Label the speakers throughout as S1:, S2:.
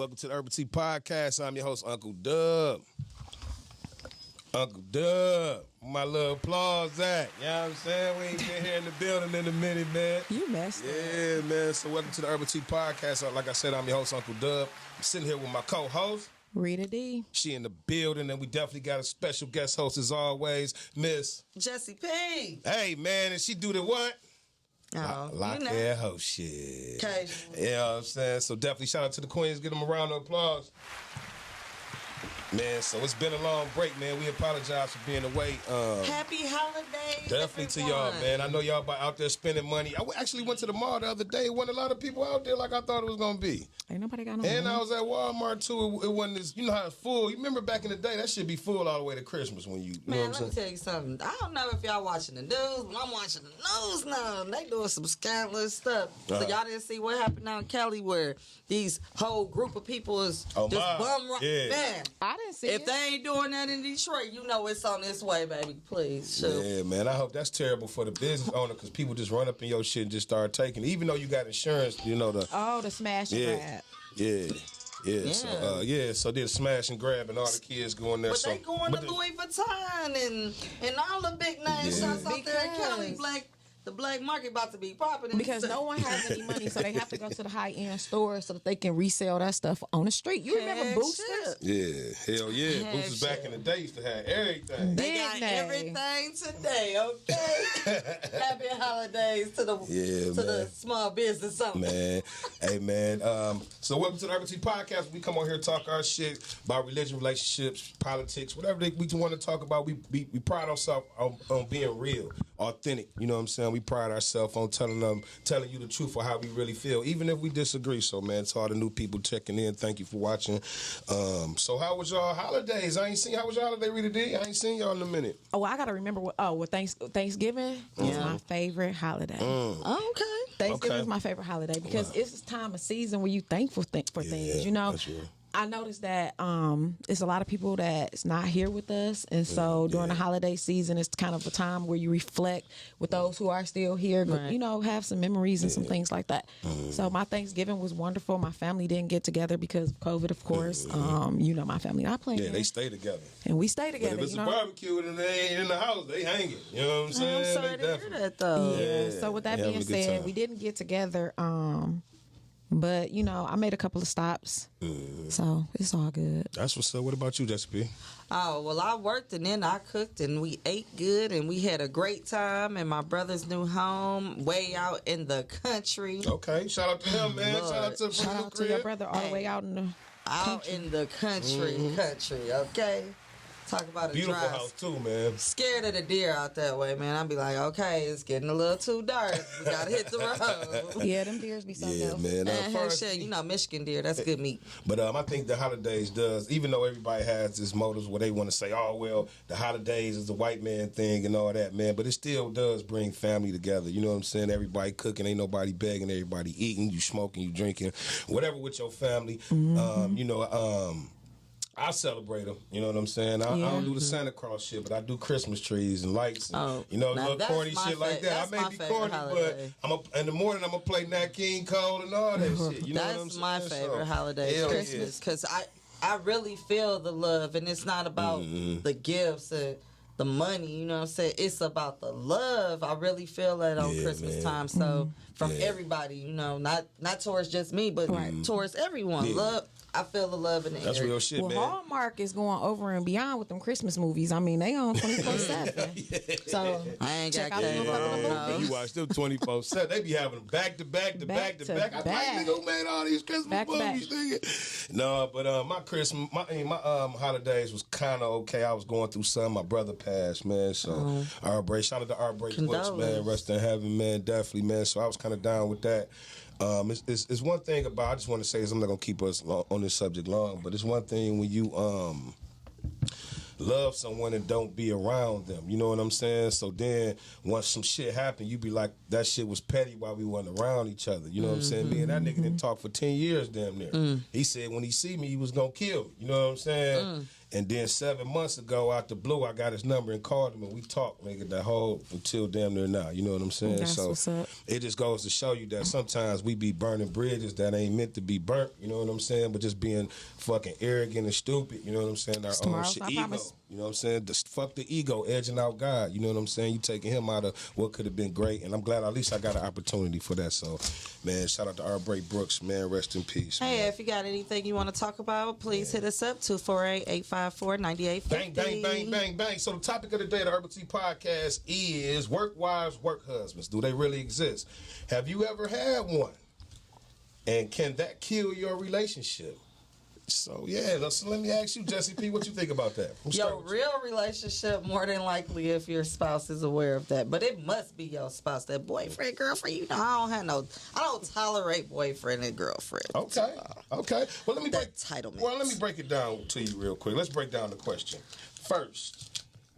S1: Welcome to the Urbal Tea Potcast. I'm your host, Uncle Dub. Uncle Dub, my little applause at. You know what I'm saying? We ain't been here in the building in a minute, man.
S2: You messed up.
S1: Yeah, man. So welcome to the Urbal Tea Podcast. Like I said, I'm your host, Uncle Dub. I'm sitting here with my co-host,
S2: Rita D.
S1: She in the building, and we definitely got a special guest host as always, Miss
S3: Jessie P.
S1: Hey, man, and she do the what?
S3: Oh,
S1: Lock that hoe shit.
S3: Okay.
S1: You know what I'm saying? So definitely shout out to the queens. Give them a round of applause. Man, so it's been a long break, man. We apologize for being away.
S3: Happy holidays,
S1: Definitely to y'all, man. I know y'all out there spending money. I actually went to the mall the other day. It wasn't a lot of people out there like I thought it was going to be.
S2: Ain't nobody got no
S1: And
S2: money.
S1: I was at Walmart, too. It wasn't as, you know how it's full. You remember back in the day, that should be full all the way to Christmas when you know
S3: Man,
S1: what I'm
S3: let
S1: saying?
S3: me tell you something. I don't know if y'all watching the news, but I'm watching the news now. They doing some scandalous stuff. So y'all didn't see what happened out in Cali where these whole group of people is just bum rock.
S1: Yeah.
S3: Man,
S2: I didn't see
S3: if
S2: it.
S3: they ain't doing that in Detroit, you know it's on its way, baby. Please, shoot.
S1: Yeah, man. I hope that's terrible for the business owner because people just run up in your shit and just start taking it. Even though you got insurance, you know, the
S2: smash and grab.
S1: So did a smash and grab and all the kids going there.
S3: But they going to Louis Vuitton and all the big name shops out there in Cali. The black market about to be popping.
S2: Because no one has any money, so they have to go to the high-end stores so that they can resell that stuff on the street. You remember Boosters?
S1: Yeah, hell yeah. Boosters back in the day used to have everything.
S3: They got everything today, okay? Happy holidays to the small business owner.
S1: Man, hey man. So welcome to the Urbal Tea Podcast. We come on here to talk our shit about religion, relationships, politics, whatever we want to talk about. We pride ourselves on being real, authentic. You know what I'm saying? We pride ourselves on telling you the truth of how we really feel, even if we disagree. So, man, to all the new people checking in, thank you for watching. So, how was y'all holidays? How was your holiday, Rita D? I ain't seen y'all in a minute.
S2: Oh, I gotta remember Thanksgiving is my favorite holiday.
S3: Okay.
S2: Thanksgiving is my favorite holiday because it's a time of season where you thankful for things. You know.
S1: That's real.
S2: I noticed that it's a lot of people that's not here with us, and so during the holiday season, it's kind of a time where you reflect with those who are still here, but have some memories and some things like that. So my Thanksgiving was wonderful. My family didn't get together because of COVID, of course. My family not playing.
S1: Yeah, they stay together,
S2: and we stay together.
S1: But if it's a barbecue and they ain't in the house, they hanging. You know what I'm saying?
S3: I'm sorry to hear that, though.
S2: Yeah. So with that being said, we didn't get together. But, I made a couple of stops. So it's all good.
S1: That's what's up. What about you, Jessica P?
S3: Oh, well, I worked and then I cooked and we ate good and we had a great time in my brother's new home way out in the country.
S1: Okay. Shout out to him, man.
S3: Lord.
S2: Shout out to your brother all the way out in the
S3: country, okay? Talk about a
S1: beautiful
S3: drive.
S1: house too, man.
S3: Scared of the deer out that way, man. I'd be like, okay, it's getting a little too dark. We gotta hit the road.
S2: Yeah, them deers be something else.
S1: Man.
S3: Michigan deer, that's good meat.
S1: But I think the holidays does, even though everybody has this motives where they want to say, oh, well, the holidays is the white man thing and all that, man. But it still does bring family together. You know what I'm saying? Everybody cooking, ain't nobody begging, everybody eating, you smoking, you drinking, whatever with your family. I celebrate them. You know what I'm saying? I don't do the Santa Claus shit, but I do Christmas trees and lights. And, little corny shit like that. I may be corny, but in the morning I'm gonna play Nat King Cole and all that shit. You know what I'm saying?
S3: That's my favorite holiday, Christmas, because I really feel the love, and it's not about the gifts and the money. You know what I'm saying? It's about the love. I really feel that on Christmas time. So from everybody, not towards just me, but towards everyone.
S1: Yeah.
S3: Love. I feel the love in the
S1: That's
S3: area.
S1: real shit, man.
S2: Hallmark is going over and beyond with them Christmas movies. I mean, they on 24/7. So
S3: I ain't
S2: check
S3: got
S2: out
S1: You watch them 24/7. They be having them back to back to back to back. I'm like, nigga, who made all these Christmas movies, nigga? No, but my Christmas, my holidays was kind of okay. I was going through something. My brother passed, man. So shout out to our break books, man. Rest in heaven, man. Definitely, man. So I was kind of down with that. It's one thing about, I just want to say this, I'm not going to keep us on this subject long, but it's one thing when you love someone and don't be around them, you know what I'm saying? So then once some shit happened, you be like, that shit was petty while we wasn't around each other, you know what I'm saying? Me and that nigga didn't talk for 10 years damn near. He said when he see me, he was going to kill me, you know what I'm saying? And then 7 months ago, out the blue, I got his number and called him, and we talked, nigga, the whole until damn near now. You know what I'm saying?
S2: That's
S1: so
S2: what's up.
S1: it just goes to show you that sometimes we be burning bridges that ain't meant to be burnt. You know what I'm saying? But just being fucking arrogant and stupid. You know what I'm saying? Our own
S2: Tomorrow's
S1: shit,
S2: not
S1: ego.
S2: promised.
S1: You know what I'm saying? Just fuck the ego, edging out God. You know what I'm saying? You taking him out of what could have been great, and I'm glad at least I got an opportunity for that. So, man, shout out to Urbal Brooks, man. Rest in peace.
S3: Hey,
S1: man.
S3: if you got anything you want to talk about, please hit us up 248-854-9850.
S1: Bang, bang, bang, bang, bang. So the topic of the day of the Urbal Tea Podcast is work wives, work husbands. Do they really exist? Have you ever had one? And can that kill your relationship? So, yeah, so let me ask you, Jesse P., what you think about that?
S3: Your real relationship, more than likely, if your spouse is aware of that. But it must be your spouse, that boyfriend, girlfriend. You know, I don't tolerate boyfriend and girlfriend.
S1: Okay. Okay. Well, let me break
S3: Entitlement.
S1: Well, let me break it down to you real quick. Let's break down the question. First,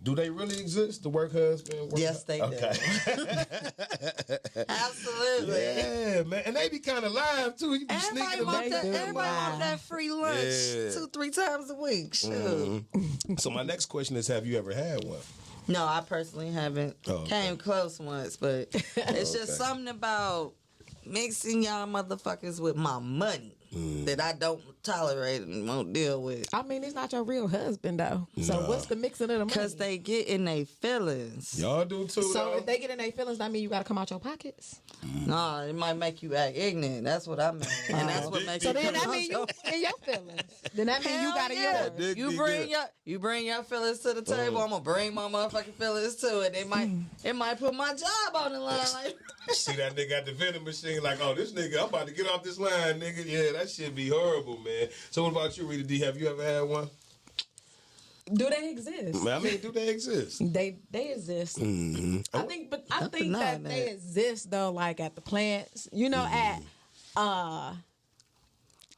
S1: do they really exist? The work husband?
S3: Yes, they do. Absolutely.
S1: Yeah, man. And they be kind of live, too. You be
S3: Everybody
S1: sneaking
S3: want that free lunch 2-3 times a week. Shoot.
S1: So my next question is, have you ever had one?
S3: No, I personally haven't.
S1: Oh, okay.
S3: Came close once, but it's just something about mixing y'all motherfuckers with my money that I don't tolerate and won't deal with.
S2: I mean, it's not your real husband though. So what's the mixing of the money?
S3: Because they get in their feelings.
S1: Y'all do too,
S2: So
S1: though.
S2: if they get in their feelings, that mean you got to come out your pockets.
S3: Nah, it might make you act ignorant. That's what I mean. And that's what makes
S2: So
S3: you
S2: then that
S3: come
S2: mean you
S3: out
S2: in your feelings. Then that mean you
S3: Hell
S2: got it
S3: yeah.
S2: yours.
S1: Dick
S3: You
S1: be
S3: bring
S1: good.
S3: your your feelings to the table. I'm gonna bring my motherfucking feelings to it. It might put my job on the line. Like,
S1: See that nigga at the vending machine like, oh, this nigga, I'm about to get off this line, nigga. Yeah, that shit be horrible, man. So what about you, Rita D? Have you ever had one?
S2: Do they exist?
S1: I mean, do they exist?
S2: They exist.
S1: Mm-hmm.
S2: I think that
S3: denying
S2: they
S3: that.
S2: exist though, like at the plants. You know, at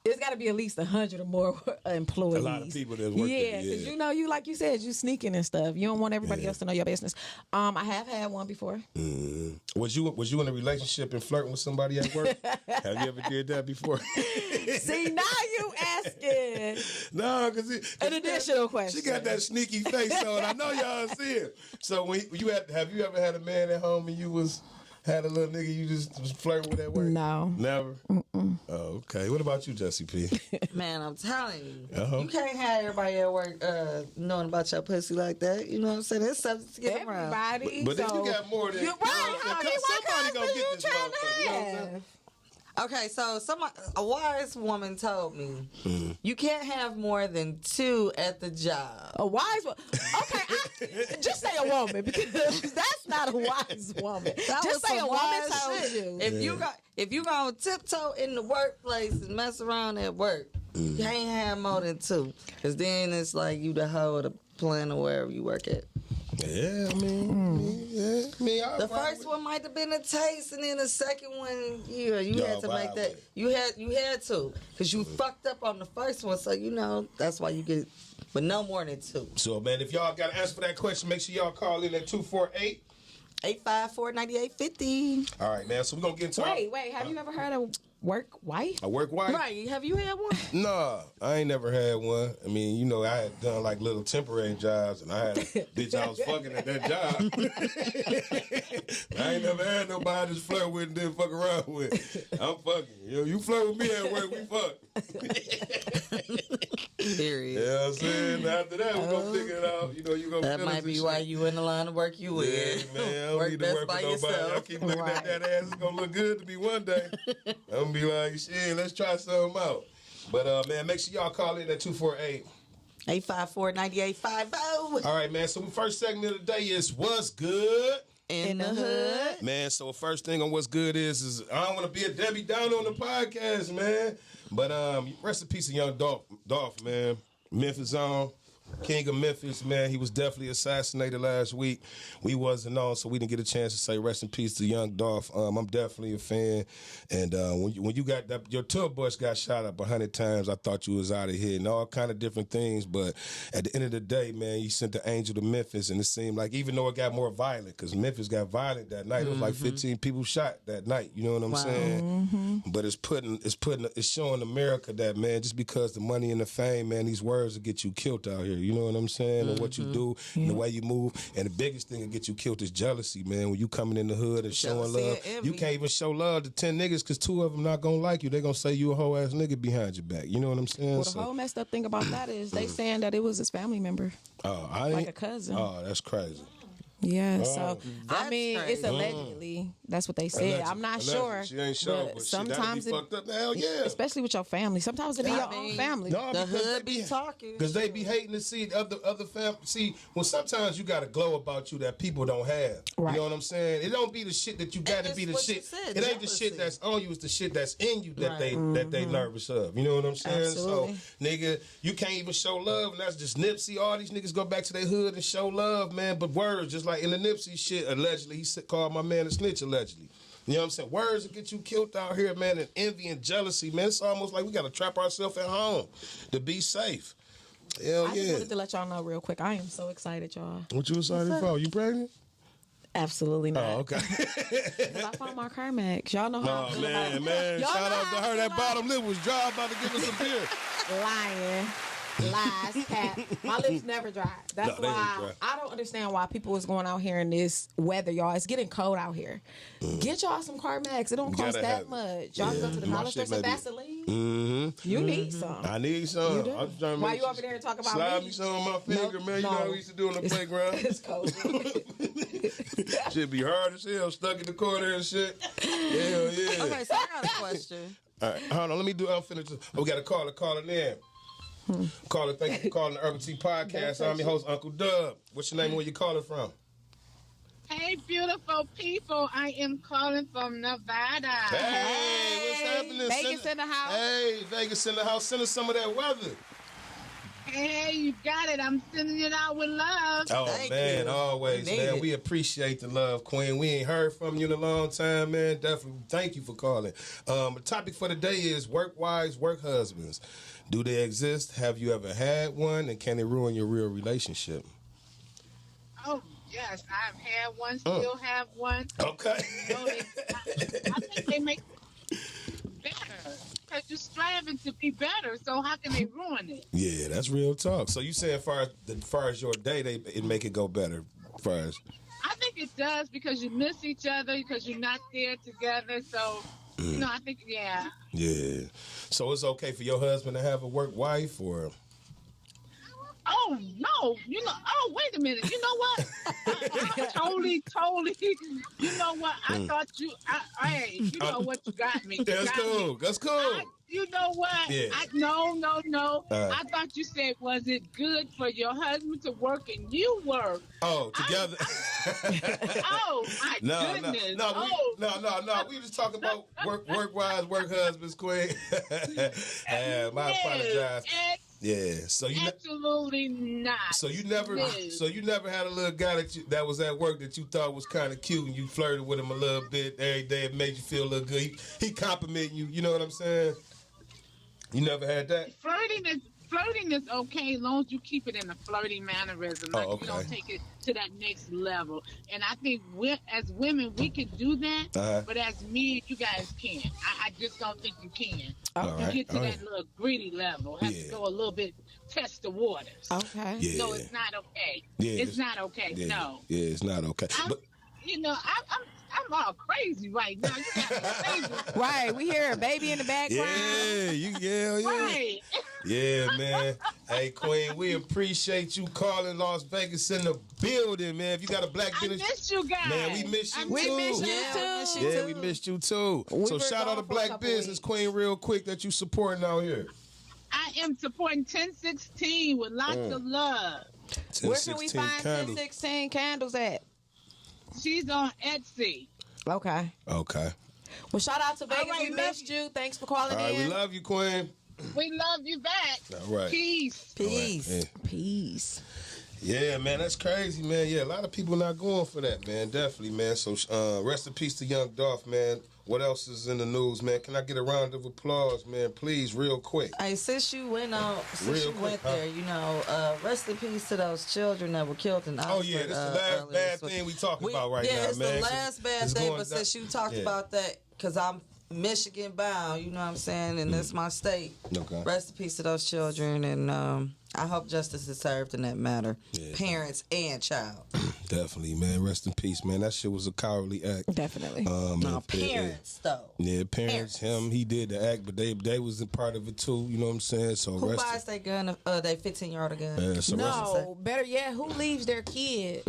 S2: it's got to be at least 100 or more employees.
S1: A lot of people that's working.
S2: Yeah, because you know, you like you said, you sneaking and stuff. You don't want everybody else to know your business. I have had one before.
S1: Was you in a relationship and flirting with somebody at work? Have you ever did that before?
S2: See, now you asking
S1: No, because
S2: an additional question.
S1: She got that sneaky face on. I know y'all see it. So when have you ever had a man at home and you had a little nigga you just was flirting with at work?
S2: No.
S1: Never? Oh, okay. What about you, Jesse P?
S3: man, I'm telling you,
S1: Uh-huh.
S3: you can't have everybody at work knowing about your pussy like that. You know what I'm saying? It's something to get around.
S2: Everybody.
S1: But then
S2: so,
S1: you got more than...
S2: You're right.
S1: You know what I'm saying? Somebody gonna get this motherfucker. You know what I'm saying?
S3: Okay, so a wise woman told me you can't have more than 2 at the job.
S2: A wise woman. Okay, just say a woman because that's not a wise woman. Just say a woman told you.
S3: If you gonna tiptoe in the workplace and mess around at work, you can't have more than 2, because then it's like you the hoe of the plant or wherever you work at.
S1: Yeah, I mean,
S3: The first one might have been a taste, and then the second one, you had to make that. You had to, because you fucked up on the first one, so you know that's why you get, but no more than 2.
S1: So, man, if y'all got an answer for that question, make sure y'all call in at 248.
S3: 854-9850.
S1: All right, man. So we're gonna get into
S2: Wait. Have you ever heard of work wife?
S1: a work wife.
S3: Right? Have you had one?
S1: Nah, I ain't never had one. I mean, you know, I had done like little temporary jobs, and I had a bitch I was fucking at that job. I ain't never had nobody just flirt with and then fuck around with. I'm fucking. You flirt with me at work, we fuck.
S3: Period.
S1: You know what I'm saying? After that, we're gonna figure it out. You know, you gonna
S3: That
S1: feel
S3: might
S1: us
S3: be
S1: and
S3: why
S1: shit.
S3: you in the line of work you
S1: Yeah,
S3: with.
S1: man, I don't
S3: Work
S1: need to
S3: best
S1: work
S3: by
S1: with nobody. I
S3: yourself.
S1: keep looking at that ass. It's gonna look good to me one day. I'm gonna be like, shit, let's try something out. But, man, make sure y'all call in at 248.
S3: 854-9850.
S1: All right, man. So the first segment of the day is What's Good?
S3: In the hood.
S1: Man, so first thing on What's Good is I don't want to be a Debbie Downer on the podcast, man. But rest in peace of young Dolph, man. Memphis on. King of Memphis, man. He was definitely assassinated last week. We wasn't on, so we didn't get a chance to say rest in peace to Young Dolph. I'm definitely a fan. And when you got that, your tour bus got shot up 100 times, I thought you was out of here and all kind of different things. But at the end of the day, man, you sent the angel to Memphis, and it seemed like even though it got more violent, because Memphis got violent that night, it was like 15 people shot that night. You know what I'm saying? But it's showing America that, man, just because the money and the fame, man, these words will get you killed out here. You know what I'm saying? And what you do and the way you move. And the biggest thing that get you killed is jealousy, man. When you coming in the hood and showing love, you can't even show love to 10 niggas because 2 of them not gonna like you. They gonna say you a whole ass nigga behind your back. You know what I'm saying?
S2: Well, the whole messed up thing about that is they saying that it was his family member.
S1: Oh,
S2: like a cousin.
S1: Oh, that's crazy.
S2: Yeah, so
S3: That's
S2: I mean,
S3: crazy.
S2: it's allegedly. That's what they said.
S1: Allegedly.
S2: I'm not
S1: Allegedly.
S2: sure.
S1: She ain't sure, but
S2: sometimes
S1: shit, that'd be fucked up. Hell yeah.
S2: Especially with your family. Sometimes it be your own family.
S1: No,
S3: The
S1: because
S3: hood be talking.
S1: Because they be hating to see other family. See, well, sometimes you got a glow about you that people don't have.
S2: Right.
S1: You know what I'm saying? It don't be the shit that you got to be the shit.
S3: Said,
S1: it ain't the shit that's on you. It's the shit that's in you that they nervous of. You know what I'm saying?
S2: Absolutely.
S1: So, nigga, you can't even show love, and that's just Nipsey. All these niggas go back to their hood and show love, man. But words, just like in the Nipsey shit, allegedly, he called my man a snitch, allegedly. You know what I'm saying? Words that get you killed out here, man, and envy and jealousy, man. It's almost like we got to trap ourselves at home to be safe. Hell
S2: I just wanted to let y'all know real quick. I am so excited, y'all.
S1: What you excited for? You pregnant?
S2: Absolutely not.
S1: Oh, okay.
S2: Because I found my Carmex. Y'all know how I feel about it.
S1: man.
S2: Y'all
S1: Shout
S2: know
S1: out to
S2: how I
S1: her.
S2: feel
S1: That
S2: about
S1: bottom lip was dry, about to give us a beer.
S2: Lying. Lies, cat. My lips never dry. That's
S1: No, they ain't
S2: why
S1: dry.
S2: I don't understand why people is going out here in this weather, y'all. It's getting cold out here. Get y'all some Carmex. It don't
S1: You
S2: cost
S1: gotta
S2: that
S1: have it.
S2: much. Y'all go to the
S1: My
S2: dollar store,
S1: shit
S2: some
S1: may be-
S2: Vaseline.
S1: Mm-hmm.
S2: You need some.
S1: I need some.
S2: You do?
S1: I'm just trying to
S2: Why
S1: make
S2: you over there talking about
S1: slide
S2: me?
S1: me some on my finger, man. You know how we used to do on the playground.
S2: It's cold.
S1: Shit be hard as hell, stuck in the corner and shit. Hell yeah.
S3: Okay, so I got a question.
S1: All right, hold on. Let me do. I'm finished. We got a caller calling in. Caller, thank you for calling the Urbal Tea Potcast. I'm your host, Uncle Dub. What's your name and where you calling from?
S4: Hey, beautiful people. I am calling from Nevada.
S1: Hey, what's happening?
S2: Vegas in the house.
S1: Hey, Vegas in the house. Send us some of that weather.
S4: Hey, you got it. I'm sending it out with love.
S1: Oh,
S3: Thank
S1: man,
S3: you.
S1: always,
S3: We need
S1: man.
S3: it.
S1: We appreciate the love, Queen. We ain't heard from you in a long time, man. Definitely thank you for calling. The topic for the day is work wives, work husbands. Do they exist? Have you ever had one? And can it ruin your real relationship?
S4: Oh, yes. I've had one, still have one.
S1: Okay.
S4: I think they make it better because you're striving to be better. So how can they ruin it?
S1: Yeah, that's real talk. So you say as far as your day, it make it go better. Far as
S4: I think it does because you miss each other because you're not there together. So, you know, I think, yeah.
S1: yeah. So it's okay for your husband to have a work wife, or
S4: Oh, no. You know, oh, wait a minute. You know what? I totally, you know what? I thought you, hey, you know what you got me. You
S1: that's
S4: got
S1: cool.
S4: me.
S1: That's cool.
S4: You know what?
S1: Yeah.
S4: No. I thought you said, was it good for your husband to work and you work?
S1: Oh, together.
S4: Oh, my
S1: No,
S4: goodness.
S1: no. We just talking about work wives, work husbands, Queen. I apologize. Yeah. So you
S4: Absolutely not.
S1: so you never
S4: No.
S1: had a little guy that was at work that you thought was kind of cute and you flirted with him a little bit every day. It made you feel a little good. He complimenting you. You know what I'm saying? You never had that?
S4: Flirting is okay as long as you keep it in a flirty mannerism. Like you don't take it to that next level. And I think as women, we can do that, but as men, you guys can't. I just don't think you can.
S2: Okay.
S4: You get to that little greedy level. Have to go a little bit, test the waters.
S2: Okay.
S1: Yeah.
S4: So it's not okay.
S1: Yeah.
S4: It's not okay.
S1: Yeah.
S4: No.
S1: Yeah, it's not okay. But
S4: I'm all crazy right now. You got me crazy.
S2: Right. We hear a baby in the background.
S1: yeah.
S4: Right.
S1: Yeah, man. Hey, Queen, we appreciate you calling Las Vegas in the building, man. If you got a black
S4: I
S1: business,
S4: miss you guys.
S1: man, we miss you
S2: We
S1: too.
S2: miss you
S3: Yeah,
S2: too.
S1: Yeah, we missed you too.
S2: We
S1: So
S2: were
S1: shout out
S2: gone
S1: to
S2: for a
S1: Black
S2: couple
S1: Business,
S2: weeks.
S1: Queen, real quick that you supporting out here.
S4: I am supporting 1016 with lots of love.
S2: Where can we
S1: 1016
S2: find
S1: candles.
S2: 1016 candles at?
S4: She's on Etsy.
S2: Okay.
S1: Okay.
S2: Well, shout out to Vegas.
S4: right,
S2: We
S4: love
S2: missed you. Thanks for calling
S1: All right,
S2: in.
S1: we love you, Queen.
S4: We love you back.
S1: All right.
S4: Peace.
S3: Peace.
S1: All right. Yeah.
S2: Peace.
S1: Yeah, man, that's crazy, man. Yeah, a lot of people not going for that, man. Definitely, man. So, rest in peace to Young Dolph, man. What else is in the news, man? Can I get a round of applause, man? Please, real quick.
S3: Hey, since you went there, you know, rest in peace to those children that were killed in Oxford.
S1: Oh, yeah, this is the last bad thing we talking about right now, man.
S3: Yeah, it's the last bad thing, but since you talked about that, because I'm Michigan bound, you know what I'm saying, and that's my state.
S1: Okay.
S3: Rest in peace to those children, and I hope justice is served in that matter.
S1: Yeah.
S3: Parents and child.
S1: Definitely, man. Rest in peace, man. That shit was a cowardly act.
S2: Definitely.
S3: No, parents, though.
S1: Yeah, parents. Him, he did the act, but they was a part of it, too. You know what I'm saying? So
S3: who buys their gun, they 15-year-old gun?
S1: Yeah, so
S2: no, better yet, who leaves their kid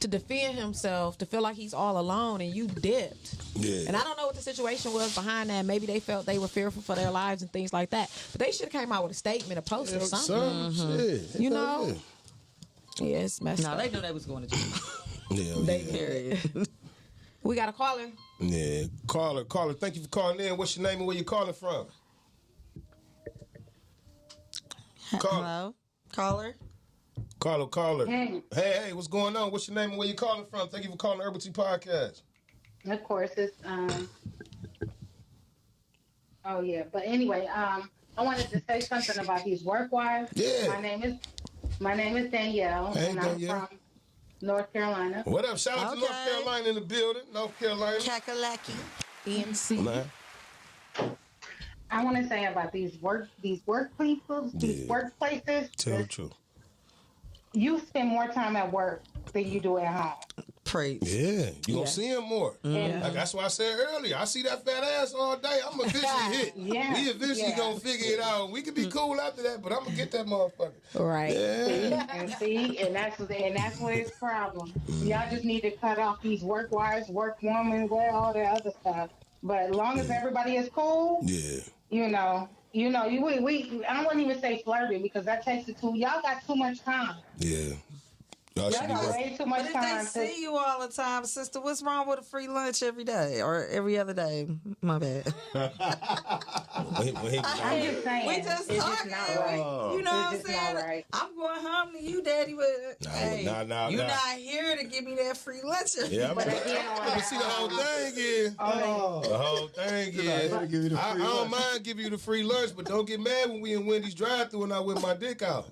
S2: to defend himself, to feel like he's all alone, and you dipped?
S1: Yeah.
S2: And I don't know what the situation was behind that. Maybe they felt they were fearful for their lives and things like that. But they should have came out with a statement, a post, or something.
S1: Shit.
S2: You know? Yeah, it's messed up.
S3: No, they knew they was going to jail.
S1: Yeah,
S2: They period. We got a caller.
S1: Yeah, caller. Thank you for calling in. What's your name and where you calling from?
S3: Hello, caller.
S1: Caller.
S5: Hey.
S1: Hey, what's going on? What's your name and where you calling from? Thank you for calling the Urbal Tea Potcast.
S5: Of course, it's oh yeah, but anyway, I wanted to say something about these work wives.
S1: Yeah.
S5: My name is Danielle,
S1: Hey,
S5: and
S1: Danielle.
S5: I'm from North Carolina.
S1: What up? Shout out to North
S3: Okay.
S1: Carolina in the building. North Carolina.
S3: Kakalaki.
S2: ENC.
S1: Man.
S5: I want to say about these workplaces.
S1: Tell the truth.
S5: You spend more time at work than you do at home.
S3: Preach.
S1: Yeah, you gonna see him more. Like, that's why I said earlier. I see that fat ass all day. I'm eventually hit.
S5: Yeah,
S1: We eventually
S5: yeah.
S1: gonna figure it out. We can be cool after that, but I'm gonna get that motherfucker.
S2: Right.
S1: Yeah.
S5: and that's where it's problem. Y'all just need to cut off these work wives, work women, all that other stuff. But as long as everybody is cool,
S1: Yeah.
S5: we I wouldn't even say flirting because that takes it too. Y'all got too much time.
S1: Yeah. Y'all should
S5: Y'all
S1: be
S5: got
S1: working.
S5: way too much
S3: But if
S5: time.
S3: they see you all the time, sister, what's wrong with a free lunch every day or every other day? My bad.
S1: When he-
S5: I'm just saying.
S3: We just
S5: it's
S3: talking.
S5: just not right.
S3: You know what I'm
S5: It's just
S3: saying?
S5: not right.
S3: I'm going home to you, Daddy. But
S1: No,
S3: hey,
S1: nah.
S3: you're not here to give me that free lunch.
S1: Yeah, I'm
S5: But
S1: gonna
S5: again, on
S1: see the whole thing is. The whole thing is. I don't mind giving you the free lunch, but don't get mad when we in Wendy's drive-thru and I whip my dick out.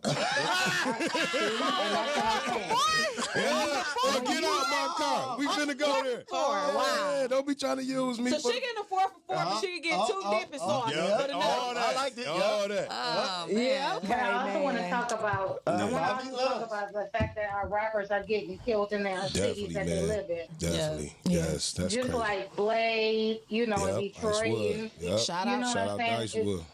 S1: Yeah, or get out my car. We finna go there.
S2: Wow.
S1: Yeah, don't be trying to use me.
S2: So
S1: for
S2: she getting a 4 for 4, but she can get 2 dipping sauce.
S1: yeah,
S2: But enough.
S1: all that.
S6: I liked it,
S1: All that.
S3: Oh, man.
S2: Yeah, okay,
S5: But I also want to
S2: man.
S5: talk about. I want to also talk about the fact that our rappers are getting killed in their cities
S1: Definitely,
S5: that they
S1: man.
S5: live in.
S1: Definitely.
S2: Yeah.
S1: Yes, that's
S5: Just
S1: crazy.
S5: like Blade, in
S1: Yep,
S5: Detroit.
S1: Icewood. Yep.
S2: Shout
S5: You
S2: out.
S5: know
S1: Shout
S5: what
S1: out
S5: I'm saying?
S1: Icewood.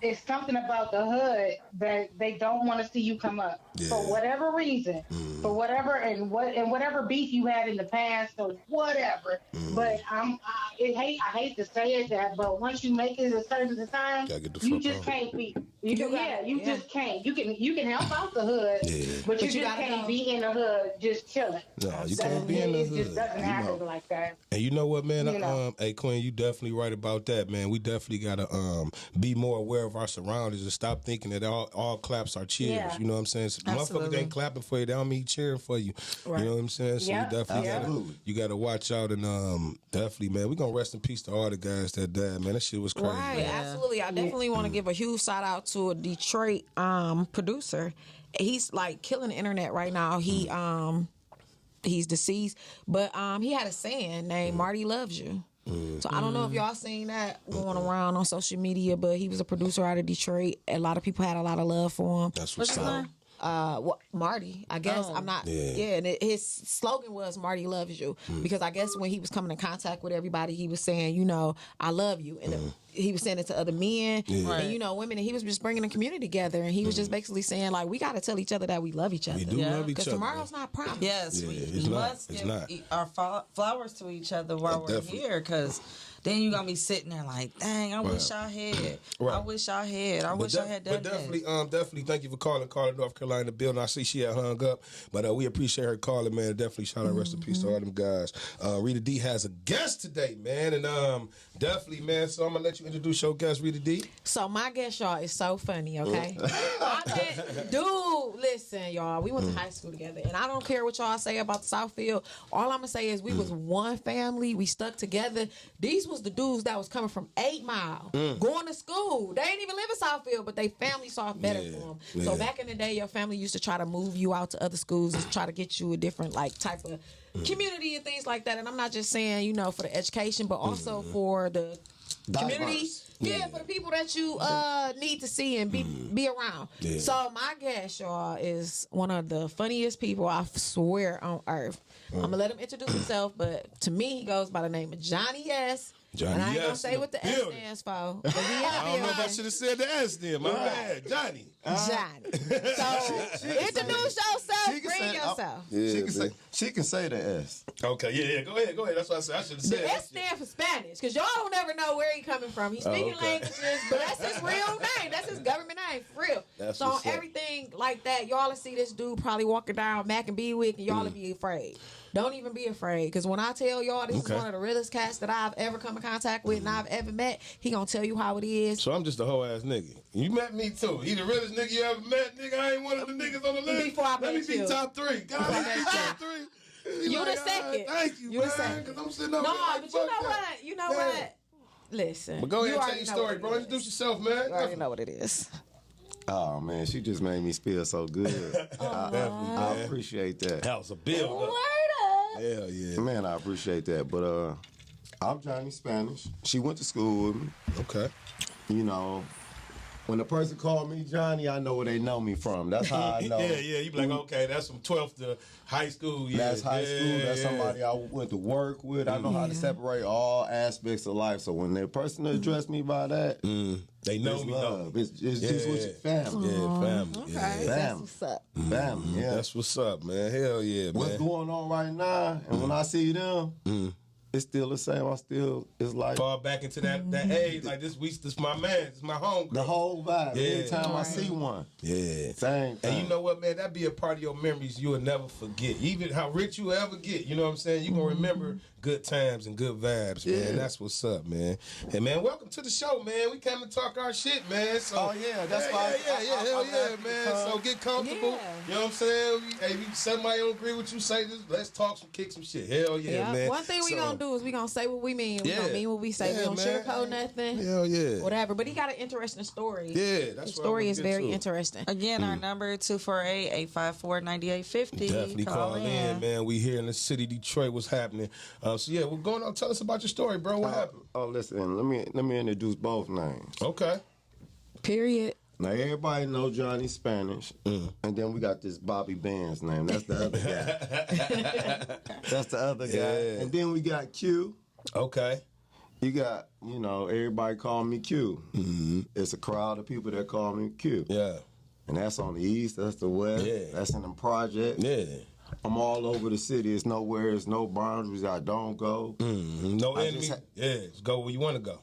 S5: It's something about the hood that they don't want to see you come up for whatever reason, for whatever and whatever beef you had in the past or whatever. But I hate to say it but once you make it a certain time,
S1: Gotta get the
S5: you
S1: fuck
S5: just
S1: on.
S5: can't be. You just can't. You can help out the hood,
S1: Yeah.
S5: but you
S2: you
S5: just
S2: gotta
S5: can't
S2: go.
S5: be in the hood just chilling.
S1: No, you can't be in the
S5: It just
S1: hood.
S5: doesn't happen like that.
S1: And you know what, man?
S5: You know.
S1: Hey, Queen, you definitely right about that, man. We definitely gotta be more aware of our surroundings and stop thinking that all claps are cheers.
S5: Yeah.
S1: You know what I'm saying? So motherfuckers
S3: Absolutely.
S1: ain't clapping for you; they don't mean cheering for you.
S2: Right.
S1: You know what I'm saying? So
S5: Yeah.
S1: you definitely
S6: Absolutely.
S1: gotta watch out and definitely, man. We gonna rest in peace to all the guys that died, man. That shit was crazy.
S2: Right,
S1: man.
S2: absolutely. I definitely want to give a huge shout out to a Detroit producer. He's like killing the internet right now. He's deceased, but he had a saying named "Marty loves you." So I don't know if y'all seen that going around on social media, but he was a producer out of Detroit. A lot of people had a lot of love for him.
S1: That's what's
S3: What's his
S1: up.
S3: name?
S2: Marty, I guess. I'm not.
S1: Yeah.
S2: And his slogan was "Marty loves you," because I guess when he was coming in contact with everybody, he was saying, "I love you," and he was saying it to other men and women, and he was just bringing the community together, and he was just basically saying like, we got to tell each other that we love each other.
S1: We do love each
S2: Because
S1: other.
S2: tomorrow's not promised.
S3: Yes,
S1: Yeah,
S3: we
S1: it's not.
S3: must
S1: It's
S3: give
S1: not.
S3: our flowers to each other while we're
S1: Definitely.
S3: here, because then you're gonna be sitting there like, dang, I wish I had.
S1: Right.
S3: I wish I had. I wish I had done
S1: But definitely thank you for calling North Carolina in the building. I see she had hung up, but we appreciate her calling, man. Definitely shout out, rest in peace to all them guys. Rita D has a guest today, man, and definitely, man. So I'm gonna let you introduce your guest, Rita D.
S2: So my guest, y'all, is so funny, okay? Dude, listen, y'all, we went to high school together, and I don't care what y'all say about the Southfield. All I'm gonna say is we was one family. We stuck together. These was the dudes that was coming from 8 Mile, going to school. They ain't even live in Southfield, but they family saw better for them.
S1: Yeah.
S2: So back in the day, your family used to try to move you out to other schools and try to get you a different like type of community and things like that. And I'm not just saying, you know, for the education, but also for the community. Yeah, for the people that you need to see and be around. Yeah. So my guest, y'all, is one of the funniest people I swear on earth. I'm gonna let him introduce himself, but to me, he goes by the name of Johnny S. And I ain't gonna say what the S stands for.
S1: I don't know if I should have said the S then. My bad, Johnny.
S2: Johnny. So introduce yourself. Bring yourself.
S6: Yeah, she can say the S.
S1: Okay, yeah. Go ahead. That's what I said. I should have said
S2: the S stands for Spanish, because y'all don't ever know where he coming from. He's speaking languages, but that's his real name. That's his government name, for real.
S1: That's
S2: so everything like that, y'all will see this dude probably walking down Mac and Bewick, and y'all will be afraid. Don't even be afraid, because when I tell y'all this is one of the realest cats that I've ever come in contact with and I've ever met, he gonna tell you how it is.
S1: So I'm just a whole ass nigga. You met me too. He the realest nigga you ever met, nigga. I ain't one of the niggas on the list.
S2: Before I
S1: Let me be top 3. God, let me be top 3.
S2: You the second.
S1: Thank you,
S2: You
S1: man.
S2: the second.
S1: Because I'm sitting over
S2: No,
S1: there like,
S2: but you know what? You know what? Listen.
S1: But go ahead and tell your story, bro. Introduce yourself, man.
S2: You already know what it is.
S6: Oh man, she just made me feel so good. I appreciate that.
S1: That was a build up. Hell yeah.
S6: Man, I appreciate that. But I'm Johnny Spanish. She went to school with me.
S1: Okay.
S6: You know, when a person called me Johnny, I know where they know me from. That's how I know.
S1: Yeah. You be like, okay, that's from 12th to high school. Yeah.
S6: That's high school. That's somebody I went to work with. I know how to separate all aspects of life. So when the person addressed me by that,
S1: they know
S6: it's
S1: me.
S6: love. It's just what your family.
S1: Yeah, family.
S2: Okay.
S1: Yeah.
S2: That's what's up.
S6: Family, yeah.
S1: That's what's up, man. Hell yeah, man.
S6: What's going on right now, and when I see them, it's still the same. It's like
S1: fall back into that age. Like this my man. This my home.
S6: the whole vibe.
S1: Yeah.
S6: Every time I see one,
S1: Yeah.
S6: same thing.
S1: And you know what, man? That be a part of your memories you will never forget. Even how rich you ever get, you know what I'm saying? You gonna remember good times and good vibes, man.
S6: Yeah.
S1: That's what's up, man. And man, welcome to the show, man. We came to talk our shit, man. So
S6: Oh, yeah, that's why
S1: hell yeah, man. So get comfortable.
S2: Yeah.
S1: You know what I'm saying? Hey, somebody don't agree with you, say this. Let's talk some kick some shit. Hell yeah, man.
S2: One thing we gonna do is we gonna say what we mean. We
S1: Yeah.
S2: gonna mean what we say.
S1: Yeah,
S2: We don't
S1: man.
S2: sugarcoat nothing.
S1: Hell yeah.
S2: Whatever. But he got an interesting story.
S1: Yeah, that's
S2: His
S1: what I
S2: story
S1: wanna
S2: is
S1: get
S2: very
S1: to.
S2: interesting.
S3: Again, our number 248-854-9850.
S1: Definitely call in, man. We here in the city, Detroit. What's happening? So yeah, we're going on. Tell us about your story, bro. What happened?
S6: Oh, listen. Let me introduce both names.
S1: Okay.
S2: Period.
S6: Now everybody know Johnny Spanish, and then we got this Bobby Band's name. That's the other guy. That's the other guy.
S1: Yeah.
S6: And then we got Q.
S1: Okay.
S6: You got, everybody call me Q. Mm-hmm. It's a crowd of people that call me Q.
S1: Yeah.
S6: And that's on the east, that's the west, that's in the project.
S1: Yeah.
S6: I'm all over the city. It's nowhere, it's no boundaries. I don't go.
S1: Mm-hmm. No
S6: I
S1: enemy. Just go where you want to go.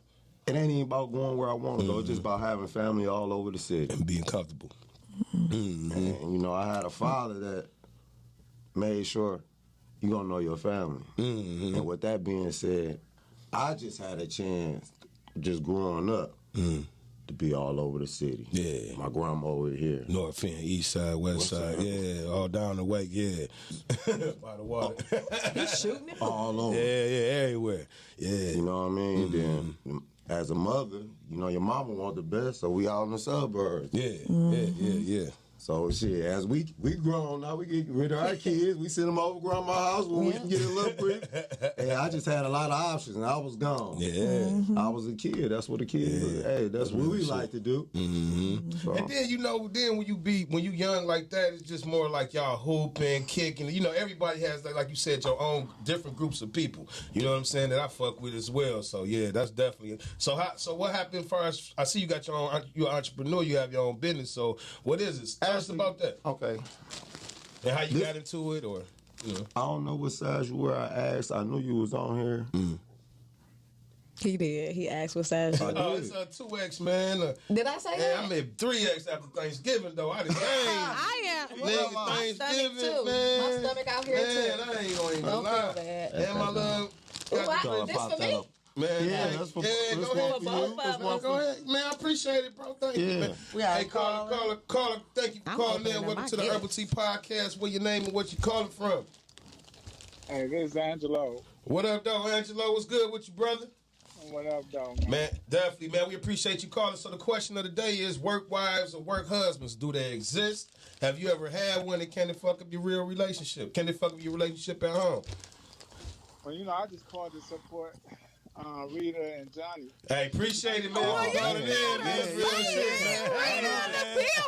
S6: It ain't even about going where I want to go. It's just about having family all over the city.
S1: And being comfortable.
S6: And, I had a father that made sure you gonna know your family. And with that being said, I just had a chance, just growing up, to be all over the city.
S1: Yeah.
S6: My grandma over here.
S1: North end, east side, west side. Yeah. All down the way. Yeah. By the water.
S2: He's shooting it.
S6: All over.
S1: Yeah. Everywhere. Yeah.
S6: You know what I mean? Then, as a mother, your mama want the best, so we out in the suburbs.
S1: Yeah.
S6: So shit, as we grown now, we get rid of our kids. We send them over to grandma's house when we can get a little brief. Hey, I just had a lot of options, and I was gone.
S1: Yeah.
S6: I was a kid. That's what a kid was. Hey, that's what we like to do. So,
S1: And then then when you young like that, it's just more like y'all hooping, kicking. Everybody has like you said, your own different groups of people. You know what I'm saying, that I fuck with as well. So yeah, that's definitely. So what happened first? I see you got you're an entrepreneur. You have your own business. So what is it? Tell us about that.
S6: Okay.
S1: And how you got into it, or
S6: I don't know what size you were. I asked. I knew you was on here.
S2: He did. He asked what size.
S1: Oh, it's a 2X, man.
S2: Did I say that?
S1: I made 3X after Thanksgiving, though. I didn't.
S2: I am.
S1: Nigga,
S2: My stomach
S1: Thanksgiving,
S2: too.
S1: man.
S2: My stomach out here
S1: Man,
S2: too.
S1: I ain't gonna even
S2: Don't
S1: lie.
S2: feel bad.
S1: And my love.
S2: This for me?
S1: Man,
S6: Yeah, that's for
S1: go ahead.
S2: for both of us.
S1: Go ahead. Man, I appreciate it, bro. Thank you, man. Hey, caller, thank you for calling in. Welcome to the Urbal Tea Podcast. What your name and what you calling from?
S7: Hey, this is Angelo.
S1: What up, though, Angelo? What's good with you, brother?
S7: What up, though,
S1: Man, definitely, man. We appreciate you calling. So the question of the day is, work wives or work husbands, do they exist? Have you ever had one, and can they fuck up your real relationship? Can they fuck up your relationship at home?
S7: Well, I just called to support Rita and Johnny.
S1: Hey, appreciate it, man. Calling in, man. That's real shit, man.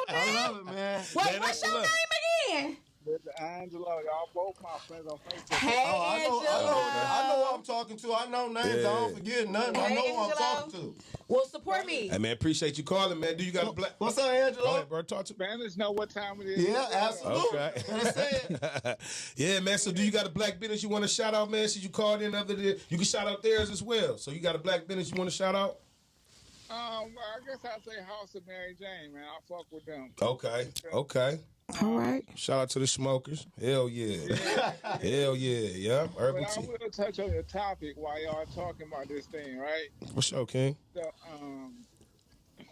S6: I love it, man.
S2: Wait, what's your name again?
S7: This is Angelo. Y'all both my friends on Facebook.
S2: Hey,
S6: I know who I'm talking to. I know names. I don't forget nothing. I know who I'm talking to.
S2: Well, support me.
S1: Hey, man, appreciate you calling, man. Do you got a black?
S6: What's up, Angelo?
S1: Go ahead, bro. Talk to me.
S7: Spanish know what time it is.
S6: Yeah, absolutely.
S1: Okay.
S6: Understand?
S1: Yeah, man. So, do you got a black business you want to shout out, man? Since you called in other than you can shout out theirs as well. So, you got a black business you want to shout out?
S7: I guess I'd say House of Mary Jane, man. I fuck with them.
S1: Okay.
S2: All right.
S1: Shout out to the smokers. Hell yeah. Hell yeah. Yeah. Herbal
S7: But I
S1: tea.
S7: will touch on the topic while y'all talking about this thing, right?
S1: What's up, King?
S7: The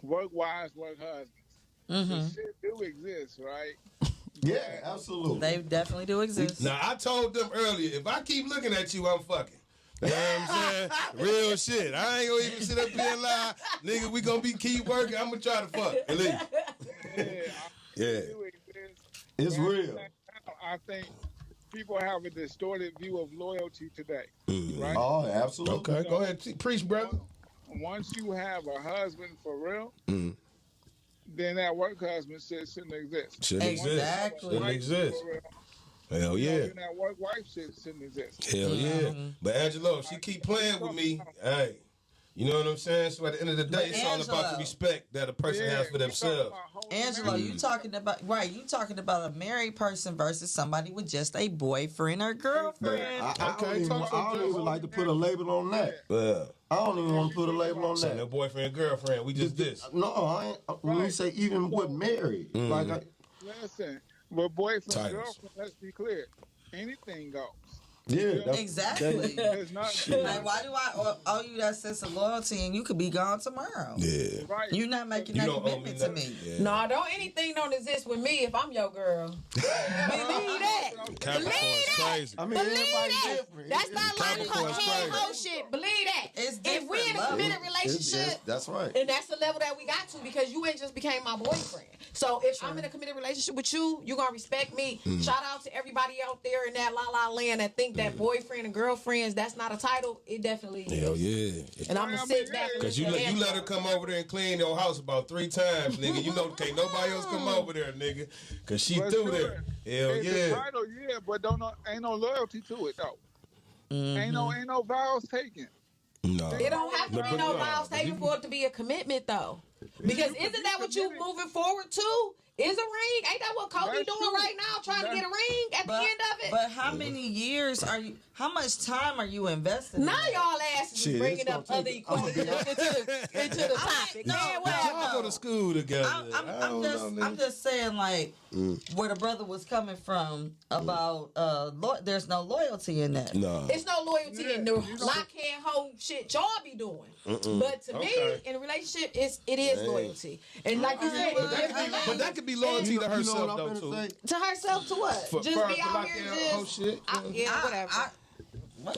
S7: work wives, work husbands. The shit do exist, right?
S6: Yeah, absolutely.
S3: They definitely do exist.
S1: Now, I told them earlier, if I keep looking at you, I'm fucking. You know what I'm saying? Real shit. I ain't gonna even sit up here and lie. Nigga, we gonna keep working. I'm gonna try to fuck. At least. Yeah.
S6: It's real.
S7: I think people have a distorted view of loyalty today, right?
S6: Oh, absolutely.
S1: Okay, go ahead. Preach, brother.
S7: Once you have a husband for real, then that work husband shouldn't exist.
S1: Shouldn't
S3: Exactly.
S1: Shouldn't exist.
S7: For real,
S1: Hell yeah.
S7: then that work wife shouldn't exist.
S1: Hell yeah. But Angelo, if she keep playing with me, hey, you know what I'm saying? So at the end of the day, it's all about
S3: Angelo.
S1: the respect that a person has for themselves.
S3: Angelo, you talking about You talking about a married person versus somebody with just a boyfriend or girlfriend?
S6: I
S1: Okay, talk to
S6: don't
S1: us.
S6: even like to put a label on that.
S1: Yeah.
S6: I don't even want to put a label on
S1: So no
S6: that.
S1: boyfriend, girlfriend, we just this.
S6: No, I ain't. When we say even with married, like
S7: Listen, with boyfriend,
S1: Titles.
S7: girlfriend, let's be clear. Anything goes.
S3: Exactly.
S7: There's not
S3: Like, why do I owe you that sense of loyalty and you could be gone tomorrow?
S1: Yeah.
S7: right.
S3: You're not making
S1: You
S3: that
S1: don't owe me
S3: commitment to
S1: nothing.
S3: me.
S1: Yeah.
S2: No, anything don't exist with me if I'm your girl. Believe that.
S1: Capricorn's crazy.
S6: I mean,
S2: Believe
S6: everybody's
S2: that.
S6: different.
S2: That's not like
S1: Capricorn's crazy.
S2: whole shit. Believe that.
S3: It's
S2: If we in a
S3: different
S2: committed
S3: love.
S2: relationship,
S6: That's right.
S2: and that's the level that we got to because you ain't just became my boyfriend. So if I'm in a committed relationship with you, you're gonna respect me. Shout out to everybody out there in that la la land that think that boyfriend and girlfriends, that's not a title. It definitely is.
S1: Hell yeah.
S2: And I'm gonna sit back and
S1: Cause you let her come over there and clean your house about 3 times, nigga. You know can't nobody else come over there, nigga. Cause she
S7: But
S1: through
S7: sure,
S1: there. Hell
S7: it's a
S1: yeah.
S7: title, yeah, but ain't no loyalty to it though. Ain't no vows taken.
S1: No.
S2: It don't have to be no
S1: No.
S2: vows taken for it to be a commitment though. Because isn't that what you moving forward to? Is a ring? Ain't that what Kobe
S7: That's
S2: doing
S7: true.
S2: right now? Trying to get a ring at the end of it?
S3: But how many years are you? How much time are you investing?
S2: Now
S3: in
S2: y'all asses
S6: Shit,
S2: is bringing
S6: it's
S2: up
S6: gonna
S2: other
S6: take-
S2: equations into the topic.
S3: no,
S2: Man,
S3: no.
S2: whatever.
S1: Y'all go to school together.
S3: I'm just saying, like, where the brother was coming from about there's no loyalty in that.
S1: No.
S2: It's no loyalty in the lock hand hold shit y'all be doing. But to me, in a relationship, it is loyalty. And like you said,
S1: But that could be loyalty to herself though too.
S2: to herself to what?
S1: For
S2: Just
S1: her
S2: be
S1: to
S2: out
S1: lock
S2: here
S1: down
S2: just
S1: whole shit.
S2: yeah, whatever.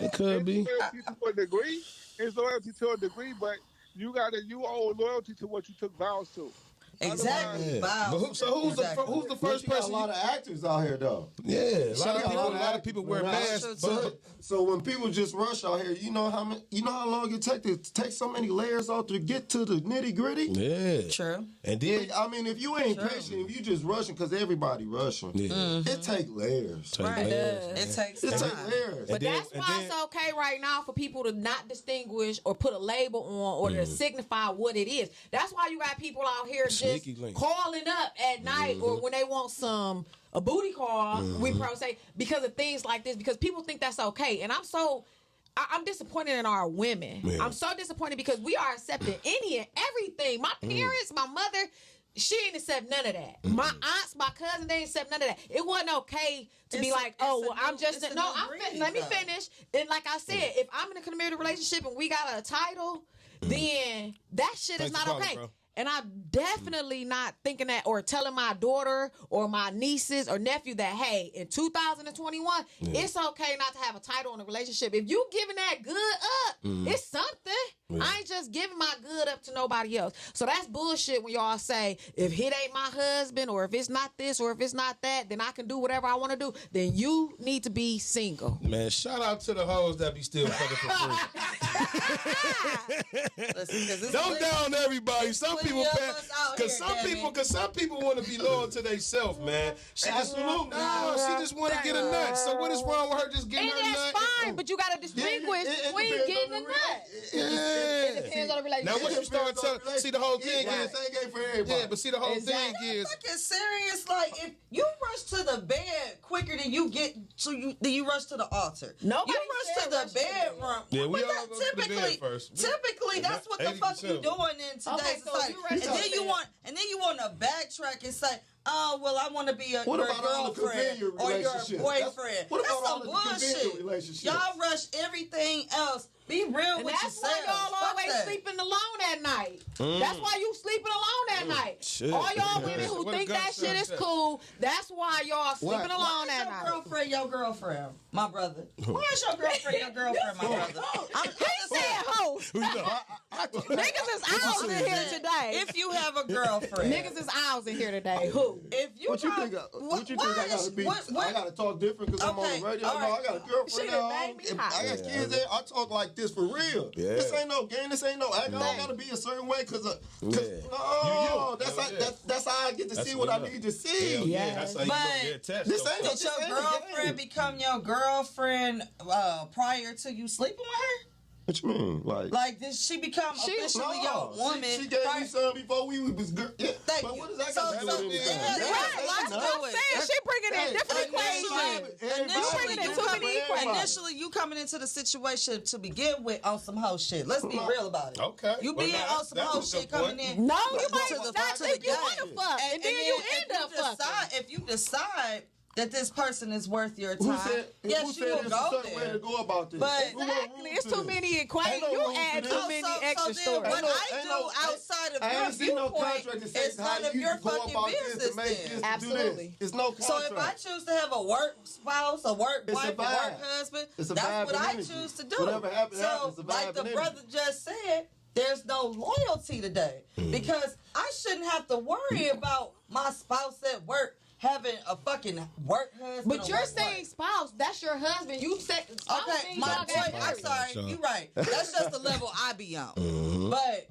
S1: It could be.
S7: Loyalty to a degree. It's loyalty to a degree, but you owe loyalty to what you took vows to.
S3: Exactly.
S1: Yeah.
S3: Wow.
S1: But who's the first
S6: Got a
S1: person?
S6: lot of actors out here though.
S1: Yeah, a lot
S6: Shout
S1: of people wear
S6: Right.
S1: masks.
S6: So when people just rush out here, you know how long it take to take so many layers off to get to the nitty gritty.
S1: Yeah.
S3: True.
S1: And then
S6: I mean, if you ain't patient, if you just rushing, because everybody rushing, it take layers.
S3: Right.
S1: layers.
S3: It takes
S6: It
S3: time.
S6: take layers.
S2: But
S1: then-
S2: that's
S1: and
S2: why
S1: then-
S2: it's okay right now for people to not distinguish or put a label on or to signify what it is. That's why you got people out here just
S1: Sneaky link.
S2: calling up at night or when they want a booty call, we probably say, because of things like this, because people think that's okay. And I'm I'm disappointed in our women. Yeah. I'm so disappointed because we are accepting any and everything. My parents, my mother, she ain't accept none of that. My aunts, my cousin, they ain't accept none of that. It wasn't okay to be like, oh, well, I'm just let me finish. And like I said, if I'm in a committed relationship and we got a title, then that shit is not okay. Bro. And I'm definitely not thinking that or telling my daughter or my nieces or nephew that, hey, in 2021, it's okay not to have a title in a relationship. If you giving that good up, it's something. Yeah. I ain't just giving my good up to nobody else. So that's bullshit when y'all say, if it ain't my husband or if it's not this or if it's not that, then I can do whatever I want to do. Then you need to be single.
S1: Man, shout out to the hoes that be still fucking for free. Listen, don't down everybody. Some people, because some people want to be loyal to themselves, man. She just want to get a nut. So what is wrong with her just getting her nut?
S2: And that's fine, but you got to distinguish between getting a nut. It depends on the relationship.
S1: Now, once you start telling, see the whole thing is, but see the whole thing is,
S3: fucking serious. Like if you rush to the bed quicker than you get to then you rush to the altar.
S2: Nobody
S3: you rush to the bedroom.
S1: Yeah, we all go to the bed first.
S3: Typically, that's what the fuck you doing in today's society. And then you want to backtrack and say, oh, well, I want to be your girlfriend or your boyfriend. That's some bullshit. Y'all rush everything else. Be real with yourself.
S2: That's why y'all always sleeping alone at night. That's why you sleeping alone at night. Shit. All y'all women who think that shit is cool, that's why y'all sleeping alone at night.
S3: Your girlfriend, my brother. Where's your girlfriend, my brother?
S2: I'm saying hoes. Niggas is owls in here today.
S3: If you have a girlfriend.
S2: Niggas is owls in here today. Who?
S3: If you
S6: what you think I gotta be? I gotta talk different because I'm on the radio. Right. No, I got a girlfriend at home. I got kids there. I talk like this for real. Yeah. This ain't no game. This ain't no act. I don't gotta be a certain way because that's how I get to see what I need to see.
S1: Yeah, that's how you gonna get attached.
S3: This ain't your girlfriend become your girlfriend prior to you sleeping with her?
S6: What you mean?
S3: Like did she become officially your woman?
S6: She gave me some before we was good. Yeah.
S3: Thank
S6: but
S3: you.
S6: what does that got to do with anything?
S2: That's what I'm saying. She bringing in different equations.
S3: Initially, you coming into the situation to begin with on some hoe shit. Let's be real about it.
S1: Okay.
S3: You being on some hoe shit coming in.
S2: No, you might not think you want to fuck, and then you end up fucking.
S3: If you decide that this person is worth your time.
S6: Who said
S3: you will go
S6: there. Way to go about this?
S3: But
S2: exactly, it's too many equations. You add too many extra stories.
S3: What I do outside of your viewpoint is none of your fucking business. Then
S2: absolutely,
S6: it's no contract.
S3: So if I choose to have a work spouse, a work wife, a work husband, that's what I choose to do.
S6: Whatever happens,
S3: so like the brother just said, there's no loyalty today because I shouldn't have to worry about my spouse at work having a fucking work husband.
S2: But you're saying spouse, that's your husband. You said spouse.
S3: Okay, my boy, I'm sorry, you're right. That's just the level I be on. But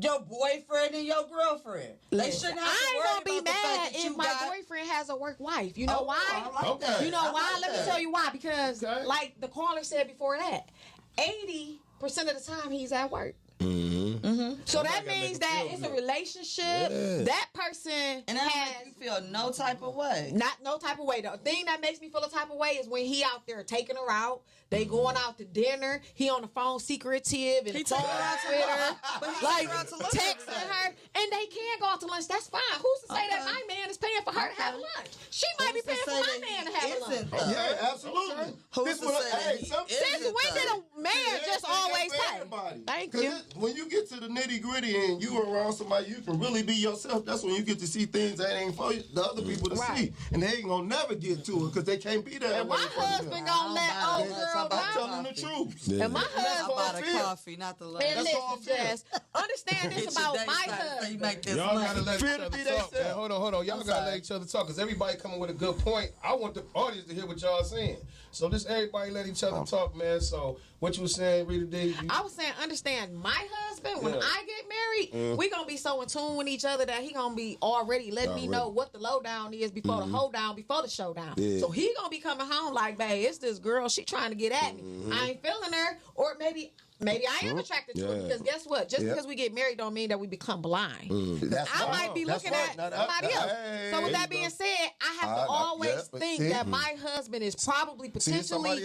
S3: your boyfriend and your girlfriend, they shouldn't have to worry about the fact that you
S2: I ain't gonna be mad if my boyfriend has a work wife. You know why?
S3: Like that.
S2: You know why? Let me tell you why. Because like the caller said before that, 80% of the time he's at work. So that means that it's a relationship. Yeah. That person
S3: and that makes you feel no type of way.
S2: Not no type of way. The thing that makes me feel a type of way is when he out there taking her out. They going out to dinner. He on the phone secretive and he phone with her, like texting her, and they can go out to lunch. That's fine. Who's to say that my man is paying for her to have lunch? She might be paying for my man to have lunch.
S6: Yeah, absolutely.
S3: Who's to say that
S2: since when did a man just always pay? Thank you.
S6: When you get to the nitty gritty and you around somebody you can really be yourself, that's when you get to see things that ain't for the other people to see, and they ain't gonna never get to it because they can't be there.
S2: And my husband gonna let old girl
S6: know. I'm telling the truth.
S2: And my husband
S3: bought a coffee, not the love.
S2: And listen, Jess, understand this about my husband.
S1: Y'all gotta let each other talk, man. Hold on. Y'all gotta let each other talk because everybody coming with a good point. I want the audience to hear what y'all saying. So just everybody let each other talk, man. So what you were saying, Rita D?
S2: I was saying, understand my husband, when I get married, we gonna be so in tune with each other that he gonna be already letting me know what the lowdown is before the hoedown, before the showdown. Yeah. So he gonna be coming home like, babe, it's this girl, she trying to get at me. I ain't feeling her, or maybe I am attracted to her because guess what? Just because we get married don't mean that we become blind. I might be looking at somebody else. So with that being said, I have to always think that my husband is probably potentially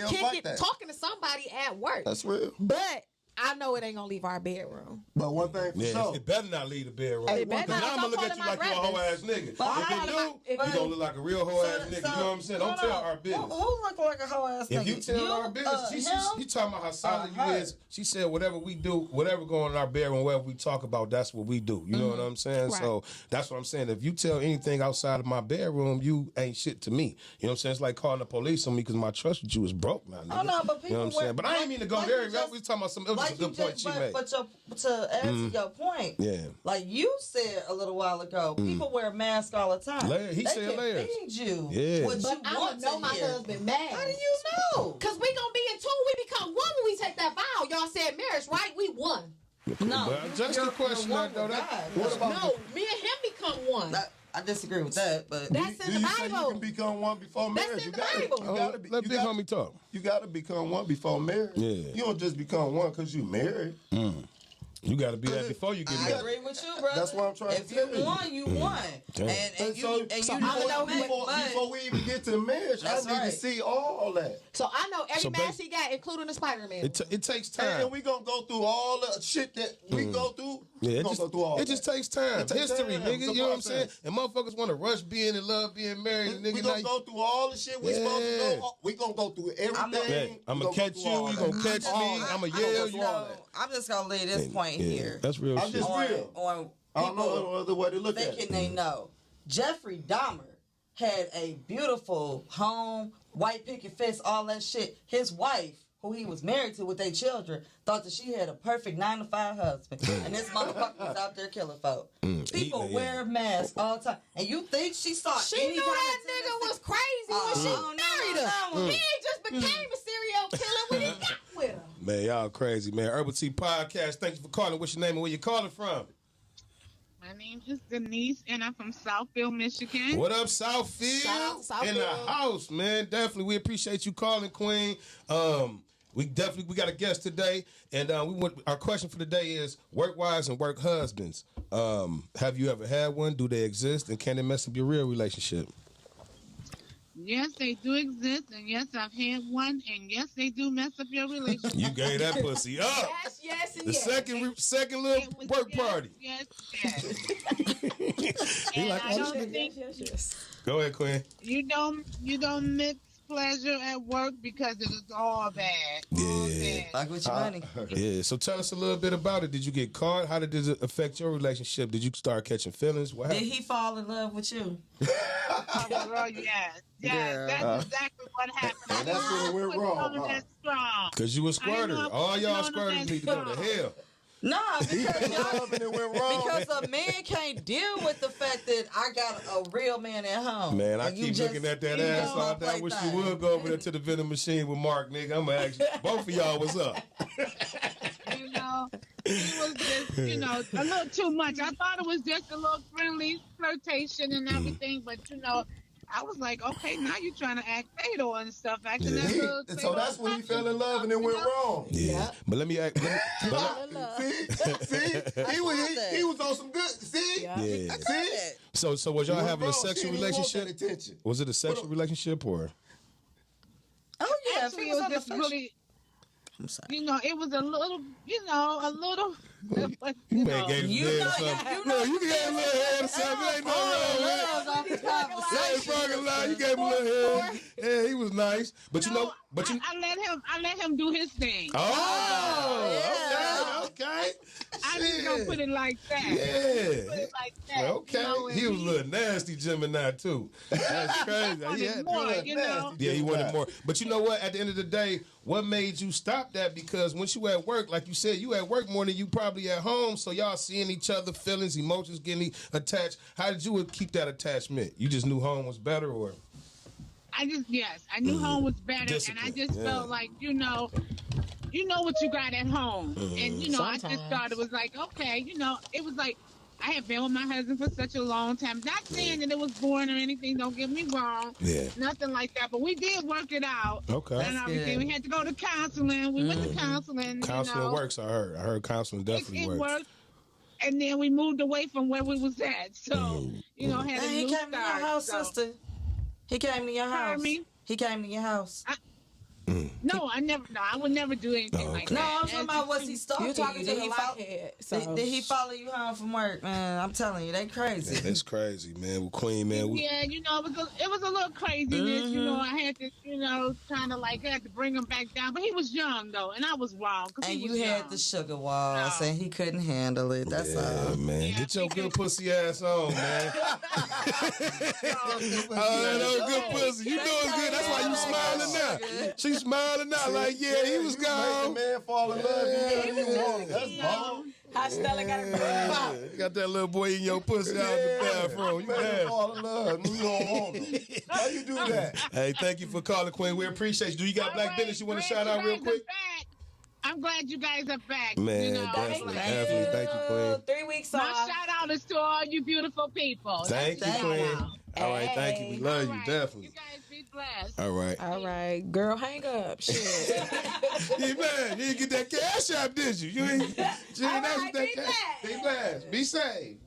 S2: talking to somebody at work.
S6: That's real.
S2: But I know it ain't gonna leave our bedroom.
S6: But one thing for sure,
S1: it better not leave the bedroom.
S2: It better
S1: Because
S2: not.
S1: I'm gonna look at you like you're a hoe ass nigga. If you do, you gonna look like a real hoe ass nigga. You know what I'm saying? Don't tell our business.
S3: Who look like a hoe ass nigga?
S1: If you tell our business, you talking about how solid you is. She said whatever we do, whatever go on in our bedroom, whatever we talk about, that's what we do. You know what I'm saying?
S2: Right.
S1: So that's what I'm saying. If you tell anything outside of my bedroom, you ain't shit to me. You know what I'm saying? It's like calling the police on me because my trust with you is broke now. Nigga.
S3: Oh no, but people.
S1: You know what I'm saying? But I ain't mean to go there. We was talking about some. It was
S3: Like
S1: a good point she made.
S3: But to answer your point, like you said a little while ago, people wear masks all the time.
S1: He said layers.
S3: Feed you.
S1: Yeah.
S3: What
S2: But
S3: you
S2: I
S3: want
S2: don't know
S3: to
S2: my
S3: hear.
S2: husband mad.
S3: How do you know?
S2: Because we gonna be in two. We become one when we take that vow. Y'all said marriage, right? We one.
S3: No,
S1: But just a question,
S3: one
S1: though.
S3: with
S1: That,
S3: God.
S1: what about
S2: No, me and him become one.
S3: I disagree with that, but
S2: That's in the
S6: you say you
S2: Bible.
S6: can become one before
S2: That's
S6: marriage?
S2: in
S6: You
S2: the
S6: gotta,
S2: Bible.
S6: you gotta be.
S1: let big homie talk.
S6: You gotta become one before marriage.
S1: Yeah.
S6: You don't just become one because you married.
S1: You got to be that before you get
S3: I
S1: married.
S3: agree with you, brother.
S6: That's what I'm trying to
S3: if
S6: tell
S3: you
S6: you.
S3: won, you won.
S1: Damn.
S3: And you
S6: So
S3: and
S2: so
S3: you
S2: I don't know
S6: before we even get to marriage, I
S3: That's
S6: need to
S3: right.
S6: see all that.
S2: So I know every
S1: So
S2: mask he got, including the Spider-Man.
S1: It takes
S6: And
S1: time.
S6: we gonna go through all the shit that we go through.
S1: Yeah,
S6: we
S1: it
S6: gonna go through all
S1: it just takes time.
S6: It takes
S1: History,
S6: time.
S1: nigga.
S6: It's a
S1: You know what I'm saying?
S6: process.
S1: And motherfuckers want to rush being in love, being married. And nigga,
S6: We gonna
S1: now
S6: go through all the shit we supposed to
S1: Yeah.
S6: go. We gonna go through everything.
S1: I'm going to catch you. You going to catch me. I'm going to yell.
S3: you know, I'm just gonna leave this point here.
S1: That's real
S6: I'm
S1: shit.
S6: just real.
S3: On
S6: I don't know no
S3: people
S6: other way to look at
S3: thinking
S6: it.
S3: they know. Jeffrey Dahmer had a beautiful home, white picket fence, all that shit. His wife, who he was married to with their children, thought that she had a perfect 9-to-5 husband. And this motherfucker was out there killing folk. People wear masks all the time. And you think she saw
S2: She
S3: any
S2: knew
S3: kind
S2: that
S3: of
S2: nigga was
S3: tendency?
S2: crazy when she married her. He ain't just became a serial killer when he got with her.
S1: Man, y'all crazy, man. Urbal Tea Potcast. Thank you for calling. What's your name and where you calling from?
S4: My name is Denise, and I'm from Southfield, Michigan.
S1: What up, Southfield?
S2: Shout out to
S1: In the
S2: Southfield.
S1: house, man. Definitely, we appreciate you calling, Queen. We got a guest today, and our question for today is work wives and work husbands. Have you ever had one? Do they exist, and can they mess up your real relationship?
S4: Yes, they do exist, and yes, I've had one, and yes, they do mess up your relationship.
S1: You gave that pussy up.
S2: Yes, and
S1: The
S2: yes.
S1: second little
S4: It was
S1: work
S4: yes,
S1: party.
S4: Yes, yes.
S1: He
S4: And
S1: like,
S4: I
S1: oh,
S4: don't think
S1: Go ahead, Queen.
S4: you don't mix pleasure at work because it is all bad. All
S1: Yeah.
S4: bad.
S3: Like with your money.
S1: Yeah, so tell us a little bit about it. Did you get caught? How did it affect your relationship? Did you start catching feelings? What
S3: Did
S1: happened?
S3: he fall in love with you?
S4: Oh, girl, yes.
S3: Girl.
S4: That's exactly what happened.
S6: And that's when it went wrong, huh?
S4: That's strong.
S1: Because you a squirter.
S4: I know,
S1: All y'all
S4: I know
S1: squirters
S4: that's
S1: need to go to
S4: strong.
S1: hell.
S3: Nah,
S6: He
S3: because
S6: fell in love and it went wrong.
S3: because a man can't deal with the fact that I got a real man at home.
S1: Man, I
S3: And you
S1: keep
S3: just
S1: looking at that
S3: feed
S1: ass
S3: on
S1: all
S3: my
S1: day. I wish you
S3: plaything.
S1: would go over there to the vending machine with Mark, nigga. I'm going to ask you, both of y'all, what's up?
S4: You know, it was just, a little too much. I thought it was just a little friendly flirtation and everything, but, I was like, okay, now you're trying to act fatal and stuff. Acting that little
S6: So
S4: fatal
S6: that's when he
S4: attraction
S6: fell in love and it went wrong.
S1: Yeah. But let me ask.
S6: See, he was on some good. See,
S1: Yeah.
S6: see.
S1: So was y'all
S6: He was
S1: having a
S6: wrong.
S1: sexual
S6: She didn't want
S1: relationship?
S6: that attention.
S1: Was it a sexual relationship or?
S3: Oh yeah,
S4: Actually,
S3: if
S4: it
S3: it was
S4: was
S3: on the
S4: just
S3: face-
S4: really,
S3: I'm sorry.
S4: it was a little,
S1: You may gave
S3: You
S1: his head
S3: know-
S1: or something.
S3: you
S1: No,
S3: know-
S1: you can have a little head or something. Ain't no wrong with it.
S3: Off this
S1: Yeah,
S3: conversation.
S1: fucking lie. You gave him a little head. Yeah, he was nice. But you know,
S4: I let him do his thing.
S1: Oh, okay.
S4: I just gonna put it like that. Put
S1: Yeah.
S4: it like that.
S1: Okay.
S4: And
S1: He was a little nasty Gemini too. That's crazy.
S4: wanted more,
S1: Yeah, he wanted more. But you know what? At the end of the day, what made you stop that? Because once you at work, like you said, you at work more than you probably at home. So y'all seeing each other, feelings, emotions getting attached. How did you keep that attachment? You just knew home was better, or?
S4: I knew home was better,
S1: Discipline,
S4: and I just felt like you know what you got at home, and I just thought it was like okay, it was like I had been with my husband for such a long time. Not saying that it was boring or anything. Don't get me wrong.
S1: Yeah.
S4: Nothing like that. But we did work it out.
S1: Okay.
S4: And everything. We had to go to counseling. We went to counseling.
S1: Counseling works. I heard counseling definitely
S4: it
S1: works.
S4: worked. And then we moved away from where we was at. So, had a
S3: He
S4: new
S3: came to your
S4: start.
S3: house,
S4: so.
S3: sister. He came to your house. He came to your house.
S4: No, I would never do anything like that.
S3: No, I'm talking about was he stalking
S2: You're talking
S3: you?
S2: to the lockhead. So.
S3: Did he follow you home from work, man? I'm telling you, they crazy.
S1: Man, that's crazy, man. With Queen, man.
S4: Yeah, you know, it was a little craziness. You know, I had to, kind of like had to bring him back down. But he was young though, and I was wrong.
S3: And you had the sugar walls, and he couldn't handle it. That's all.
S1: Man.
S4: Yeah,
S1: Get your good pussy ass on, man. That good pussy. You doing good. That's why you smiling now. She smiling now like, yeah, he was gone.
S6: The man fall in love. You didn't want him. That's bold.
S2: How Stella got a
S1: You got that little boy in your pussy out the bathroom. You
S6: Man
S1: mad.
S6: fall in love. You don't want him. How you do that?
S1: Hey, thank you for calling, Queen. We appreciate you. Do you got black business you want to shout out real quick?
S4: I'm glad you guys are back.
S1: Man,
S4: you know,
S1: definitely. Thank you, Queen.
S2: 3 weeks
S4: my
S2: off.
S4: shout out is to all you beautiful people.
S1: Thank you,
S4: That's
S1: Queen.
S4: shout out.
S1: All right, thank you. We love you,
S4: All right.
S1: definitely.
S4: You guys be blessed.
S1: All right.
S2: All right, girl, hang up. Shit.
S1: Hey, man, you didn't get that cash app, did you? You ain't ask
S2: right,
S1: that
S2: be
S1: cash.
S2: blessed.
S1: Be blessed. Be safe.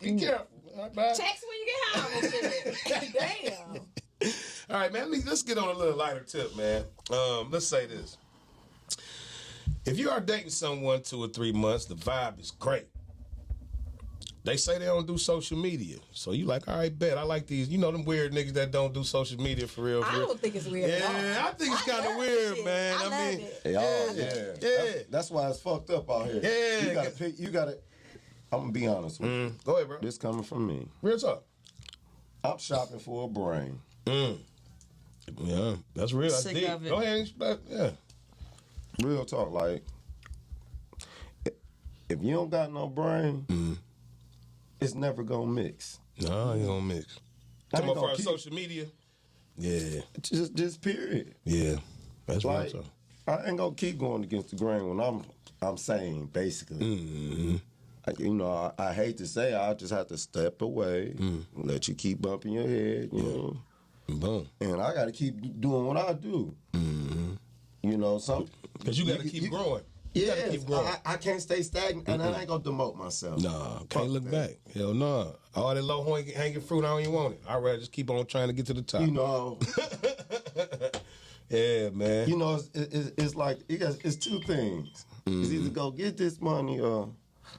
S1: Be careful. All right, bye.
S2: Text when you get home and shit. Damn.
S1: All right, man. Let's get on a little lighter tip, man. Let's say this. If you are dating someone 2 or 3 months, the vibe is great. They say they don't do social media. So you like, all right, bet. I like these. You know them weird niggas that don't do social media for real.
S2: I don't think it's weird at all.
S1: Yeah, I think it's kind of weird,
S2: shit.
S1: man.
S2: I
S1: I
S2: love
S1: mean,
S2: it.
S6: Yeah. That's why it's fucked up out here.
S1: Yeah.
S6: You gotta pick. I'm gonna be honest with you.
S1: Go ahead, bro.
S6: This coming from me.
S1: Real talk.
S6: I'm shopping for a brain.
S1: Yeah, that's real. That's
S3: Sick
S1: deep.
S3: of it.
S1: Go ahead. Yeah.
S6: Real talk. Like, if you don't got no brain, it's never gonna mix.
S1: No, you don't mix.
S6: I
S1: Come
S6: ain't
S1: on,
S6: gonna
S1: for
S6: keep-
S1: social media. Yeah,
S6: Just period.
S1: yeah. That's real
S6: Like,
S1: talk.
S6: I ain't gonna keep going against the grain when I'm saying basically. I hate to say, I just have to step away, let you keep bumping your head, you know.
S1: Boom.
S6: And I got to keep doing what I do. You know,
S1: Because you got to keep growing. You
S6: Yeah,
S1: gotta keep growing.
S6: I can't stay stagnant, and I ain't gonna demote myself.
S1: Nah,
S6: Fuck
S1: can't look
S6: that.
S1: back. Hell no. All that low hanging fruit, I don't even want it. I'd rather just keep on trying to get to the top.
S6: You know,
S1: Yeah, man.
S6: you know, it's like it's two things. It's either go get this money or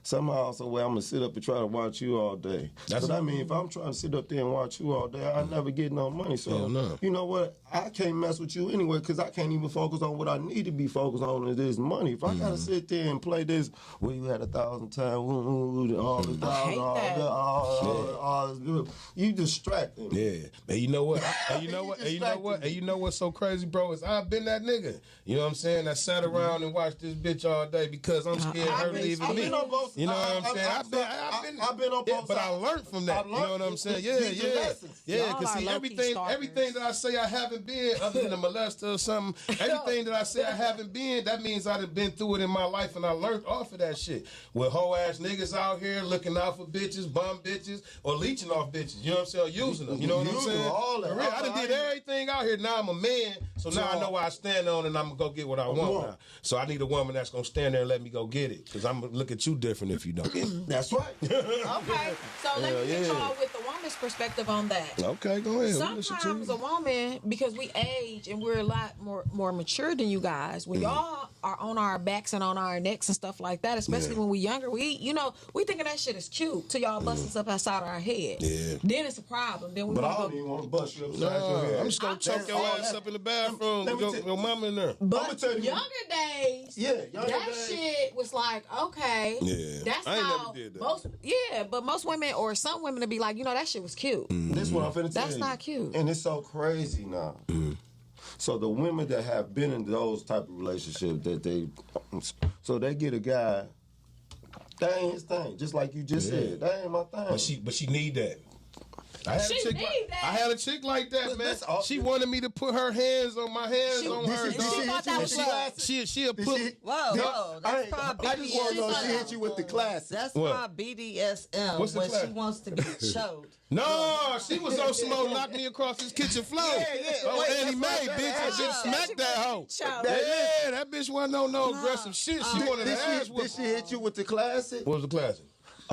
S6: somehow, some way, I'm gonna sit up and try to watch you all day.
S1: That's-
S6: But I mean, if I'm trying to sit up there and watch you all day, I never get no money. So
S1: Hell no.
S6: you know what? I can't mess with you anyway because I can't even focus on what I need to be focused on is this money. If I gotta sit there and play this, well, you had 1,000 times, all this, all this, you distracting me.
S1: Yeah, and you know what? And you know what? And you know what? And you know what's so crazy, bro? Is I've been that nigga. You know what I'm saying? I sat around and watched this bitch all day because I'm scared of her leaving
S6: I've
S1: me.
S6: been on both-
S1: You know what I'm saying?
S6: I've been on both
S1: but I
S6: sides.
S1: learned from that.
S6: I
S1: You know what I'm
S6: learned
S1: saying?
S6: these are lessons.
S1: Yeah.
S2: Y'all
S1: Because
S2: are
S1: see,
S2: low-key
S1: everything that I say I haven't been, other than a molester or something, everything that I say I haven't been, that means I done been through it in my life, and I learned off of that shit. With hoe ass niggas out here looking out for bitches, bum bitches, or leeching off bitches. You know what I'm saying? Or using them. You know what I'm
S6: Using
S1: saying?
S6: all that.
S1: For real, I done did everything out here. Now I'm a man, so now I know where I stand on, and I'm gonna go get what I want now. So I need a woman that's gonna stand there and let me go get it, because I'm gonna look at you different if you don't.
S6: That's right.
S2: Okay, so let me get y'all with the woman's perspective on that.
S1: Okay, go ahead. We listen to
S2: Sometimes
S1: you.
S2: a woman, because we age and we're a lot more mature than you guys, when y'all are on our backs and on our necks and stuff like that, especially when we younger, we thinking that shit is cute till y'all bust us up outside our head.
S1: Yeah.
S2: Then it's a problem. Then we
S6: But I
S2: want
S6: don't
S2: to
S6: even
S2: go.
S6: want to bust you upside your
S1: Nah,
S6: head.
S1: I'm just gonna choke your ass up in the bathroom.
S6: Let me
S1: With
S6: tell-
S1: your mama in there.
S2: But
S6: I'ma tell you-
S2: younger days,
S6: younger
S2: that
S6: days.
S2: shit was like, okay,
S1: Yeah.
S2: that's
S1: I ain't
S2: how
S1: never did that.
S2: most women or some women would be like, that shit was cute.
S6: This is what I'm finna tell
S2: That's
S6: you.
S2: not cute.
S6: And it's so crazy now. So the women that have been in those type of relationships so they get a guy, that ain't his thing. Just like you just said, that ain't my thing.
S1: But she need that. I had,
S2: She
S1: a chick
S2: need
S1: like,
S2: that.
S1: I had a chick like that, man.
S6: That's all-
S1: She wanted me to put her hands on my hands on her.
S6: Did
S1: dog.
S6: she
S2: thought that was love.
S1: She'll
S6: Did
S1: put.
S6: she-
S3: Whoa, that's probably
S6: I just want to know
S3: BDSM.
S6: she hit you with the classic.
S3: That's
S1: What?
S3: probably BDSM
S1: What's the
S3: when
S1: class?
S3: she wants to be choked.
S1: No, she was on smoke, knocked me across this kitchen floor. Oh,
S6: Wait,
S1: Annie
S6: that's
S1: Mae,
S6: what
S1: bitch. That
S6: I'm
S1: bitch
S6: saying.
S1: smacked that hoe.
S2: Child.
S1: Yeah, that bitch wasn't on no aggressive shit. She wanted her ass
S6: Did
S1: whooped.
S6: she hit you with the classic?
S1: What was the classic?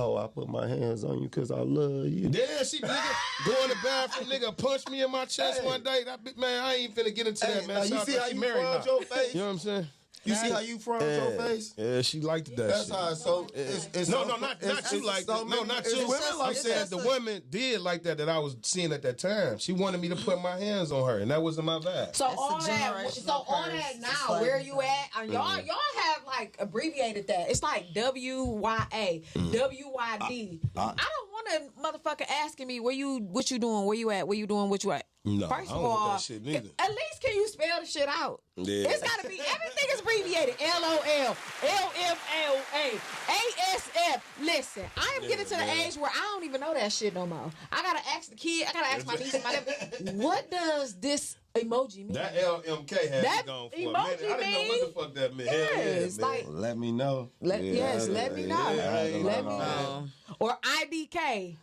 S6: Oh, I put my hands on you because I love you.
S1: Yeah, she nigga go in the bathroom, nigga punched me in my chest one day. Man, I ain't finna get into that, man.
S6: You see how you frowned your face?
S1: You know what I'm saying?
S6: You see how you frowned your face?
S1: Yeah, she liked that
S6: That's
S1: shit.
S6: how. So it's
S1: No, not you like that. No, not you. I said the women did like that I was seeing at that time. She wanted me to put my hands on her, and that wasn't my vibe.
S2: So on that now, where are you at? Y'all have like abbreviated that. It's like WYA, WYD. I don't want a motherfucker asking me what you doing, where you at, where you doing, what you at.
S1: No,
S2: First
S1: I
S2: of
S1: don't want
S2: all,
S1: that shit neither.
S2: At least can you spell the shit out?
S1: Yeah.
S2: It's gotta be, everything is abbreviated. LOL, LMLA, ASF. Listen, I am getting to the age where I don't even know that shit no more. I gotta ask the kid, I gotta ask my niece and my nephew, what does this emoji mean?
S1: That LMK had
S2: That
S1: me gone for a
S2: emoji
S1: minute. I didn't know what the fuck that meant.
S2: Yes,
S1: Hell yeah,
S2: like,
S1: man.
S6: Let me know.
S2: let me know.
S1: Yeah,
S2: Let me know. Or IDK.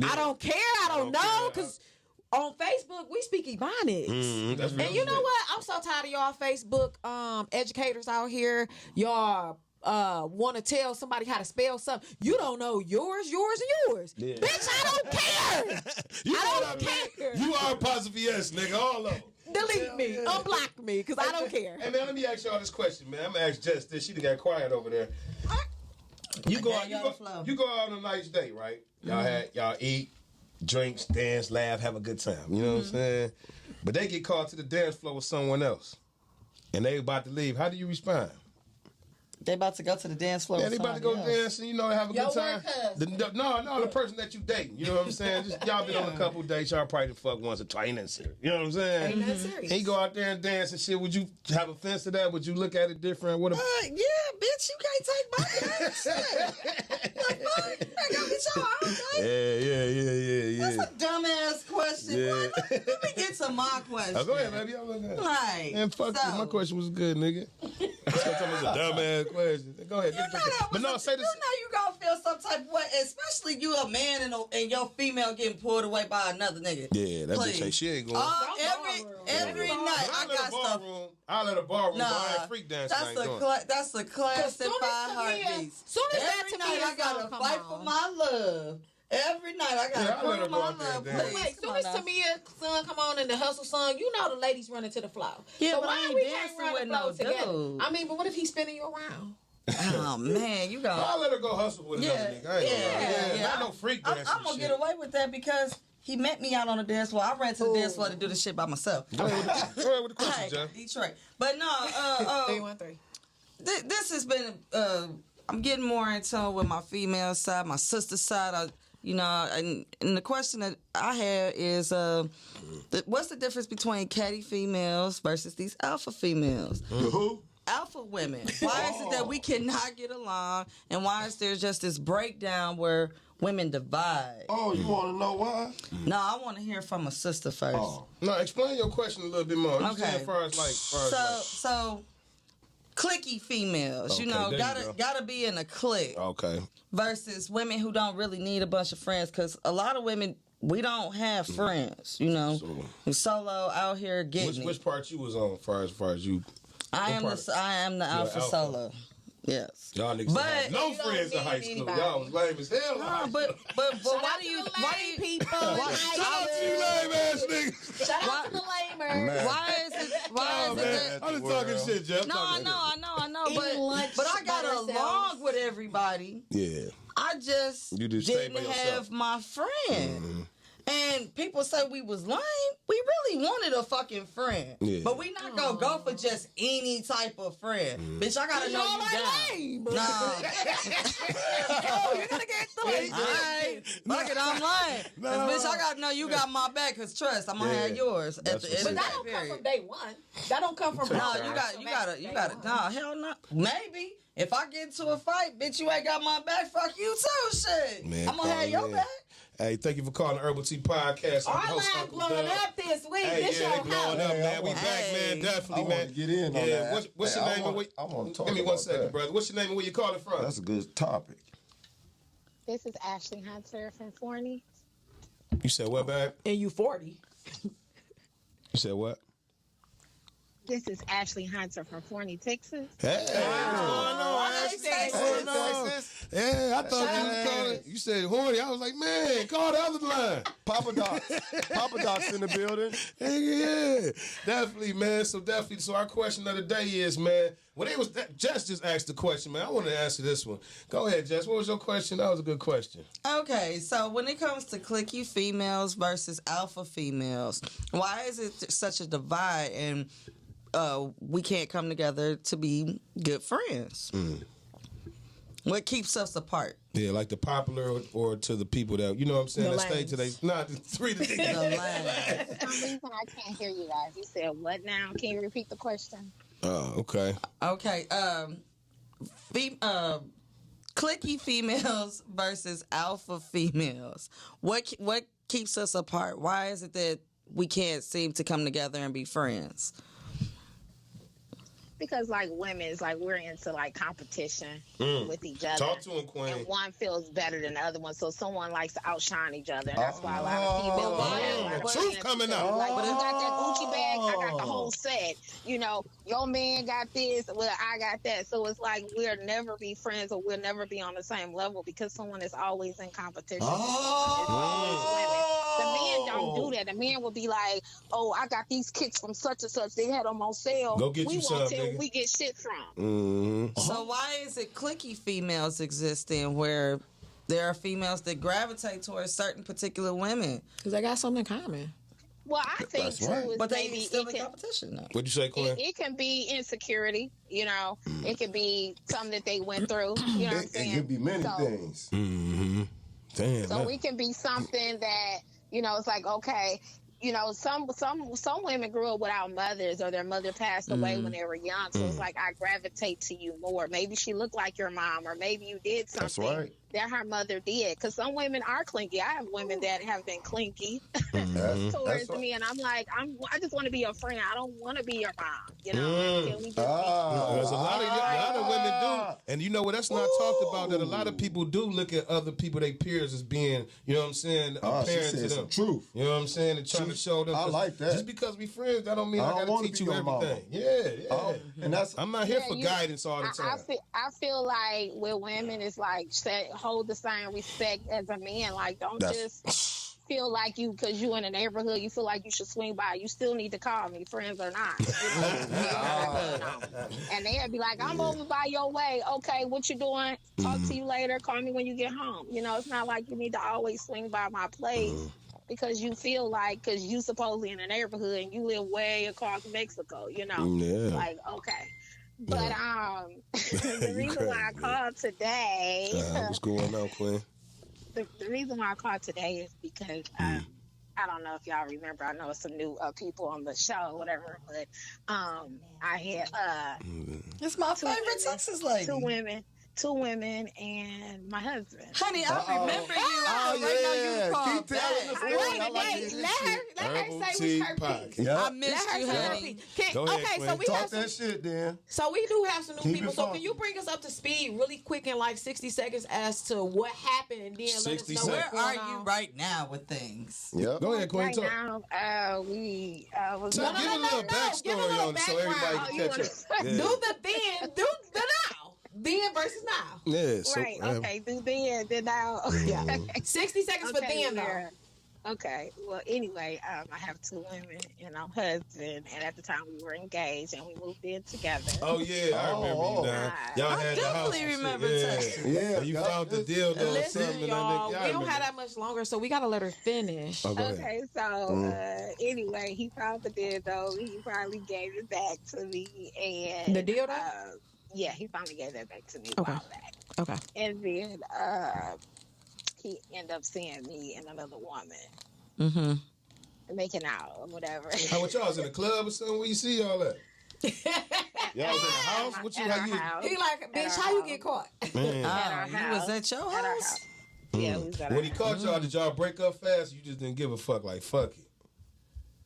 S2: I don't care. I don't know. Because on Facebook, we speak Ebonics.
S1: That's real
S2: And you know
S1: shit.
S2: what? I'm so tired of y'all Facebook educators out here. Y'all want to tell somebody how to spell something. You don't know yours, and yours. Yeah. Bitch, I don't care. I don't care.
S1: You are apostrophe S, nigga. All of them.
S2: Delete me. Unblock me because I don't care.
S1: Hey, man, let me ask y'all this question, man. I'm going to ask Jess this. She done got quiet over there. You go out on a nice date, right? Y'all eat, drinks, dance, laugh, have a good time. You know what I'm saying? But they get called to the dance floor with someone else. And they about to leave. How do you respond?
S3: They about to go to the dance floor.
S1: Yeah, they about to go dance and, have a good time.
S2: Work
S1: The person that you dating. You know what I'm saying? Just, y'all been on a couple dates. Y'all probably fuck once or twice. Ain't that serious. You know what I'm saying?
S2: Ain't that serious.
S1: He go out there and dance and shit. Would you have offense to that? Would you look at it different? What?
S3: Yeah, bitch, you can't take my dance. What the fuck? I gotta be y'all all day.
S1: Yeah.
S3: That's a dumbass question.
S1: Yeah.
S3: Let me get to my question.
S1: Oh, go ahead, baby. I'm looking at it.
S3: Like,
S1: Man, fuck you. My question was good, nigga. That's a dumbass question. Go ahead. But no, say this.
S3: You know you gonna feel some type of way, especially you a man and your female getting pulled away by another nigga.
S1: Yeah, that
S3: Please.
S1: bitch, she ain't going.
S3: Every night I got stuff.
S1: I let a ballroom. I ain't freak dance.
S3: That's a classic 5 heartbeats.
S2: Soon as that
S3: Every
S2: to
S3: night
S2: me
S3: I gotta fight for my love. Every night I gotta prove my love.
S2: Wait, soon as Tamia's song come on and the hustle song, you know the ladies running to the floor.
S3: Yeah,
S2: so
S3: but
S2: why
S3: I ain't
S2: we
S3: dancing
S2: can't run
S3: with
S2: the
S3: no
S2: floor together?
S3: dude.
S2: I mean, but what if he's spinning you around?
S3: Oh man, you got.
S1: I'll let her go hustle with another nigga. I ain't not no freak dance.
S3: I'm gonna get away with that because he met me out on the dance floor. I ran to the dance floor to do the shit by myself.
S1: Go ahead with the question, Jeff.
S3: Detroit. But no,
S2: 313.
S3: This has been. I'm getting more in tune with my female side, my sister side. And the question that I have is, what's the difference between catty females versus these alpha females?
S6: Who?
S3: Alpha women. Why is it that we cannot get along, and why is there just this breakdown where women divide?
S6: Oh, you want to know why?
S3: No, I want to hear from a sister first.
S6: Oh.
S1: No, explain your question a little bit more.
S3: Okay.
S1: As far as
S3: So cliquey females,
S1: Okay, there you
S3: gotta be in a clique.
S1: Okay.
S3: Versus women who don't really need a bunch of friends, because a lot of women, we don't have friends. We're solo out here getting
S1: Which part you was on, far as you?
S3: I am the alpha solo. Yes.
S1: Y'all niggas had no friends in high school. Y'all was lame as hell.
S3: No, but why do you
S2: people?
S1: Shout out to you lame ass niggas.
S2: Shout out to the lamers.
S3: Why is it?
S1: I'm just talking shit, Jeff.
S3: No, I know. But I got along with everybody.
S1: Yeah.
S3: I just didn't have my friend.
S1: Mm-hmm.
S3: And people say we was lame. We really wanted a fucking friend. Yeah. But we not gonna go for just any type of friend. Bitch, I gotta know you down.
S2: Lame.
S3: Nah.
S2: Oh, you're gonna get the lame.
S3: Alright. Fuck it, I'm lying. Cause bitch, I gotta know you got my back. Cause trust, I'm gonna have yours at the end of the
S2: But that don't come from day one. That don't come from.
S3: No, you gotta. No, hell no. Maybe. If I get into a fight, bitch, you ain't got my back. Fuck you too, shit. Man, I'm gonna have your back.
S1: Hey, thank you for calling the Herbal Tea Podcast.
S2: Our line blowing up this week. This your
S1: blowing
S2: house.
S1: up, man. We back, man. Definitely, man.
S6: Get in on that.
S1: What's your name and where? Give me 1 second, brother. What's your name and where you calling from?
S6: That's a good topic.
S8: This is Ashley Hunter from Forney.
S1: You said what, babe?
S2: And you 40.
S1: You said what?
S8: This is Ashley Hunter from Forney, Texas.
S1: Hey, what's going on, Texas? Yeah, I thought you was calling. You said horny. I was like, man, call the other line.
S6: Papa Doc's in the building.
S1: Yeah, definitely, man. So our question of the day is, man, when it was Jess just asked the question, man. I want to answer this one. Go ahead, Jess. What was your question? That was a good question.
S3: Okay, so when it comes to cliquey females versus alpha females, why is it such a divide and we can't come together to be good friends? What keeps us apart?
S1: Yeah, like the popular or to the people that, you know what I'm saying,
S2: The
S1: that stay
S2: lanes.
S1: today. Nah, the three to
S3: The line.
S8: For some reason, I can't hear you guys. You said what now? Can you repeat the question?
S1: Oh, okay.
S3: Okay, cliquey females versus alpha females. What keeps us apart? Why is it that we can't seem to come together and be friends?
S8: Because like women, it's like we're into like competition with each other.
S1: Talk to him, Queen.
S8: And one feels better than the other one, so someone likes to outshine each other. And that's why a lot of females.
S1: Truth coming out.
S8: Like, you got that Gucci bag, I got the whole set. You know, your man got this, well, I got that. So it's like we'll never be friends or we'll never be on the same level because someone is always in competition. It's always women. The men don't do that. The men will be like, oh, I got these kicks from such and such. They had them on sale.
S1: Go get
S8: we
S1: you some,
S8: won't tell
S1: nigga.
S8: we get shit from.
S1: Mm-hmm.
S3: So why is it cliquey females existing where there are females that gravitate towards certain particular women,
S2: Because they got something in common.
S8: Well, I think
S6: That's
S8: too
S6: right.
S8: is
S3: but they
S8: maybe
S3: still
S8: it
S3: in
S8: can,
S3: competition though?
S1: What'd you say, Queen?
S8: it can be insecurity, you know. It could be something that they went through, you know what I'm
S6: It
S8: saying?
S6: could be many
S8: So-
S6: things.
S1: Mm-hmm. Damn.
S8: So
S1: man.
S8: it can be something that, you know, it's like, okay, you know, some women grew up without mothers or their mother passed away when they were young. So it's like I gravitate to you more. Maybe she looked like your mom, or maybe you did
S6: That's
S8: something
S6: right.
S8: that her mother did. Because some women are clinky. I have women that have been clinky towards me, and I'm like, I just want to be your friend. I don't want to be your mom. You know, can we just be
S1: There's a lot of women do, and you know what? That's not talked about. That a lot of people do look at other people, they peers, as being, you know what I'm saying, a
S6: She
S1: parent to
S6: said
S1: them.
S6: some truth.
S1: You know what I'm saying, and trying to show them.
S6: I like that.
S1: Just because we friends, that don't mean I
S6: I don't
S1: gotta
S6: wanna
S1: teach
S6: be
S1: you
S6: your mama.
S1: everything. Yeah.
S6: And that's
S1: I'm not here
S8: Yeah,
S1: for guidance all the time.
S8: I feel like with women, it's like hold the same respect as a man. Like, don't just feel like you, because you in a neighborhood, you feel like you should swing by. You still need to call me, friends or not. And they'll be like, I'm over by your way. Okay, what you doing? Talk to you later. Call me when you get home. You know, it's not like you need to always swing by my place. Because you feel like, because you supposedly in a neighborhood and you live way across Mexico, you know.
S1: Yeah.
S8: Like, okay. But the reason why I called today,
S1: What's going on, Queen?
S8: the reason why I called today is because I don't know if y'all remember. I know it's some new people on the show, or whatever. But I had
S3: It's my favorite Texas lady.
S8: two women, and my husband.
S3: Honey, I remember you. Right now you called
S6: Keep telling the
S3: back.
S6: story. I like
S2: Wait,
S6: this
S2: let
S6: shit.
S2: her
S1: Herbal
S2: say
S1: Tea
S2: what's her
S1: Potcast.
S2: piece.
S6: Yeah.
S3: I missed
S2: Let
S3: you,
S2: her say her
S3: honey.
S2: piece.
S1: Go ahead,
S2: Okay, so
S1: Queen.
S2: we
S6: Talk
S2: have some,
S6: that shit then.
S2: so we do have some new
S6: Keep
S2: people.
S6: it
S2: So
S6: funky.
S2: can you bring us up to speed really quick in like 60 seconds as to what happened, and then let us
S1: 60
S2: know
S1: seconds.
S2: what's
S3: Where are
S2: going
S3: you
S2: on?
S3: right now with things?
S6: Yep.
S1: Go ahead, Queen.
S8: Right
S1: Talk.
S8: now, we was.
S1: So give a little backstory
S2: Give a little
S1: on it so everybody
S2: background.
S1: can
S8: You
S1: catch up.
S8: wanna-
S1: Yeah.
S2: Do the then, do the now. Then versus now.
S1: Yeah, so,
S8: Right. Okay. Do then now. Yeah.
S2: 60 seconds for then, though.
S8: yeah. Okay. Well, anyway, I have two women and I'm husband, and at the time we were engaged and we moved in together.
S1: Oh yeah, I remember you now. Y'all
S3: I
S1: had the house.
S3: definitely
S1: and shit.
S3: remember
S1: Yeah.
S3: Texas.
S6: Yeah,
S1: You
S6: that-
S1: found the deal or
S2: Listen,
S1: something.
S2: y'all, we don't
S1: remember.
S2: have that much longer, so we gotta let her finish.
S1: Oh, go ahead.
S8: Okay, so anyway, he found the dildo. He finally gave it back to me, and
S2: The dildo?
S8: yeah, he finally gave that back to me a
S2: Okay.
S8: while back.
S2: Okay.
S8: And then he ended up seeing me and another woman
S3: Mm-hmm.
S8: making out or whatever.
S1: How what y'all was in the club or something? Where you see y'all at? Y'all was in the house? What you?
S8: At
S1: How
S8: our
S1: you?
S8: house.
S2: He like, bitch,
S8: our
S2: how you
S8: house.
S2: get caught?
S1: Man.
S8: At our
S3: Oh, you
S8: house.
S3: was at your
S8: At our
S3: house?
S8: house. Yeah, we was at
S1: When
S8: our
S1: he
S8: house.
S1: caught y'all, did y'all break up fast? You just didn't give a fuck. Like fuck it.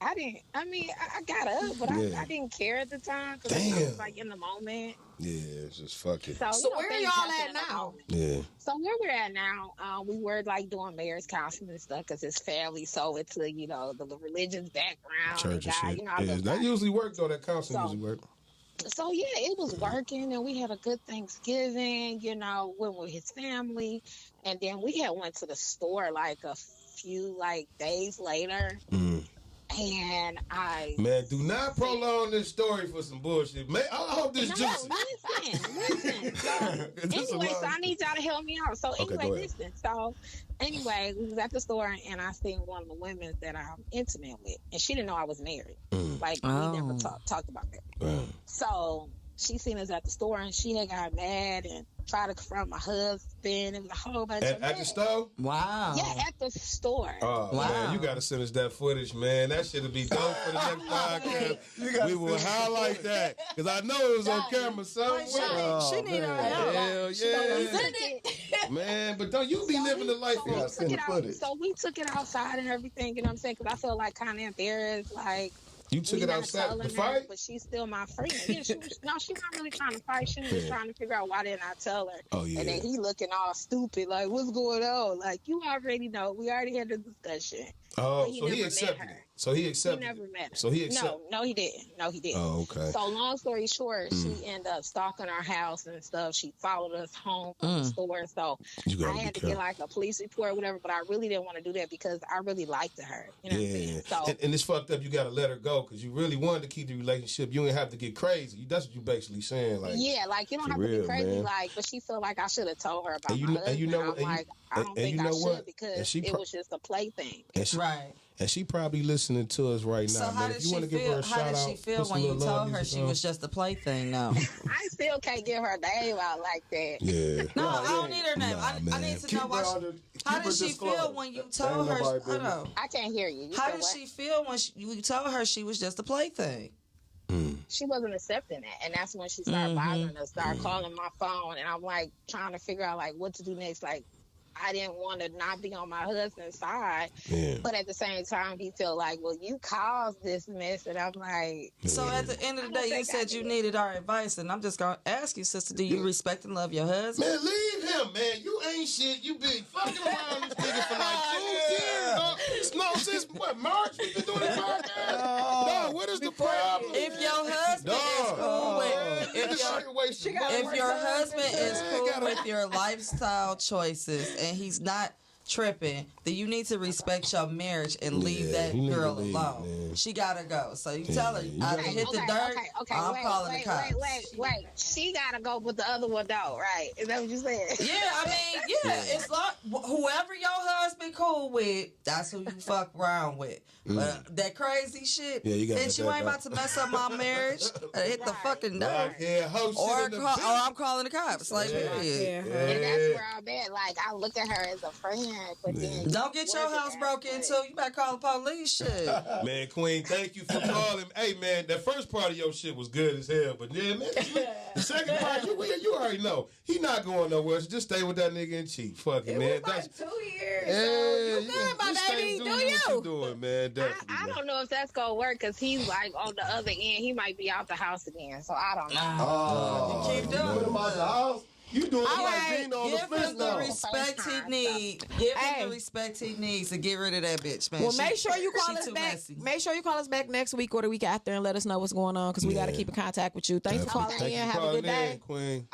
S8: I didn't. I mean, I got up, but I didn't care at the time because I was like in the moment.
S1: Yeah, it's just fuck it.
S8: So
S2: where are y'all at now?
S1: Yeah.
S8: So where we're at now, we were like doing marriage counseling and stuff because his family so into the religious background,
S1: church and shit.
S8: Yeah,
S1: that usually work though. That counseling usually work.
S8: So yeah, it was working, and we had a good Thanksgiving. Went with his family, and then we had went to the store like a few days later. And
S1: man, do not prolong this story for some bullshit. Man, I hope this juicy.
S8: Listen. So I need y'all to help me out. So listen. So anyway, we was at the store, and I seen one of the women that I'm intimate with, and she didn't know I was married. We never talked about that. So she seen us at the store, and she had got mad and tried to confront my husband. It was a whole bunch of
S1: at the store.
S3: Wow.
S8: Yeah, at the store.
S1: Oh man, you gotta send us that footage, man. That should be dope for the next podcast. We will highlight that because I know it was on camera somewhere.
S3: She need our help.
S1: Hell yeah, man. But don't you be living the life?
S8: So we took it outside and everything. You know what I'm saying? Because I felt like kind of embarrassed, like.
S1: You took it outside to fight?
S8: But she's still my friend. Yeah, she's not really trying to fight. She was just trying to figure out why didn't I tell her.
S1: Oh, yeah.
S8: And then he looking all stupid, like, what's going on? Like, you already know. We already had the discussion.
S1: Oh, so he accepted it. So he accepted it.
S8: He never met her.
S1: So he accepted
S8: No, he didn't. No, he didn't.
S1: Oh, okay.
S8: So long story short, she ended up stalking our house and stuff. She followed us home from the store. So I had to get like a police report or whatever, but I really didn't want to do that because I really liked her. You know what I'm saying? So,
S1: and it's fucked up. You got to let her go because you really wanted to keep the relationship. You ain't have to get crazy. That's what you basically saying. Like,
S8: yeah, like you don't have to be crazy.
S1: Man.
S8: Like, but she felt like I should have told her about my husband.
S1: And you know,
S8: I'm like, I don't think I should because it was just a plaything.
S3: Right.
S1: And she probably listening to us right now.
S3: So how did she feel when you told her she was just a plaything? No,
S8: I still can't give her name out like that.
S1: Yeah.
S3: No, I don't need her name. I need to know why. How did she feel when you told her?
S8: I can't hear you.
S3: How did she feel when you told her she was just a plaything?
S8: She wasn't accepting that, and that's when she started bothering us. Started calling my phone, and I'm like trying to figure out like what to do next. Like, I didn't want to not be on my husband's side, but at the same time, he felt like, well, you caused this mess, and I'm like.
S3: So at the end of the day, you said you needed our advice, and I'm just gonna ask you, sister, do you respect and love your husband?
S1: Man, leave him, man. You ain't shit. You been fucking around this nigga for like 2 years. No, since what March we been doing this podcast. No, what is the problem?
S3: If your husband is cool with, if your husband is cool with your lifestyle choices and he's not tripping, then you need to respect your marriage and leave that girl alone. Man. She gotta go. So you tell her, I hit the dirt. I'm calling the cops.
S8: Wait. She gotta go, but the other one don't. Right? Is that what you said?
S3: Yeah, I mean, it's like whoever your husband cool with, that's who you fuck around with. But that crazy shit, since you ain't about to mess up my marriage, hit the fucking dirt. Or I'm calling the cops. Like,
S8: and that's where I'm at. Like, I look at her as a friend. But then
S3: don't get your house broken into. You better call the police. Shit.
S1: Man, Queen, thank you for calling. Hey, man, that first part of your shit was good as hell. But yeah, man, the second part, you already know. He not going nowhere. So just stay with that nigga and cheat. Fuck it, man.
S2: It was like 2 years.
S1: Yeah,
S2: so you good, my baby. Do you?
S1: What you doing, man? Definitely.
S8: I don't know if that's going to work because he's like on the other end. He might be out the house again. So I don't know.
S3: You keep doing
S6: Put him out the house. You doing
S3: like
S6: being on the fence
S3: him the respect he needs. Give him the respect he needs to get rid of that bitch, man.
S2: Well, make sure you call us back.
S3: Messy.
S2: Make sure you call us back next week or the week after and let us know what's going on because we got to keep in contact with you. Thanks for calling in. Have a good day,
S1: Queen.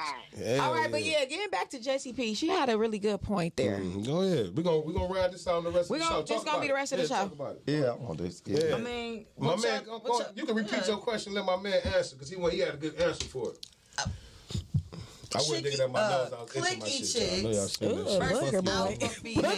S2: All right, but getting back to JCP, she had a really good point there.
S1: Go ahead. We're gonna ride this out on the rest of the show.
S2: This gonna be the rest of the show.
S6: Yeah, I want this.
S3: I mean,
S1: my man, you can repeat your question. Let my man answer because he had a good answer for it. I wouldn't dig it up my nose. I was into my shit.
S3: Versus alpha females.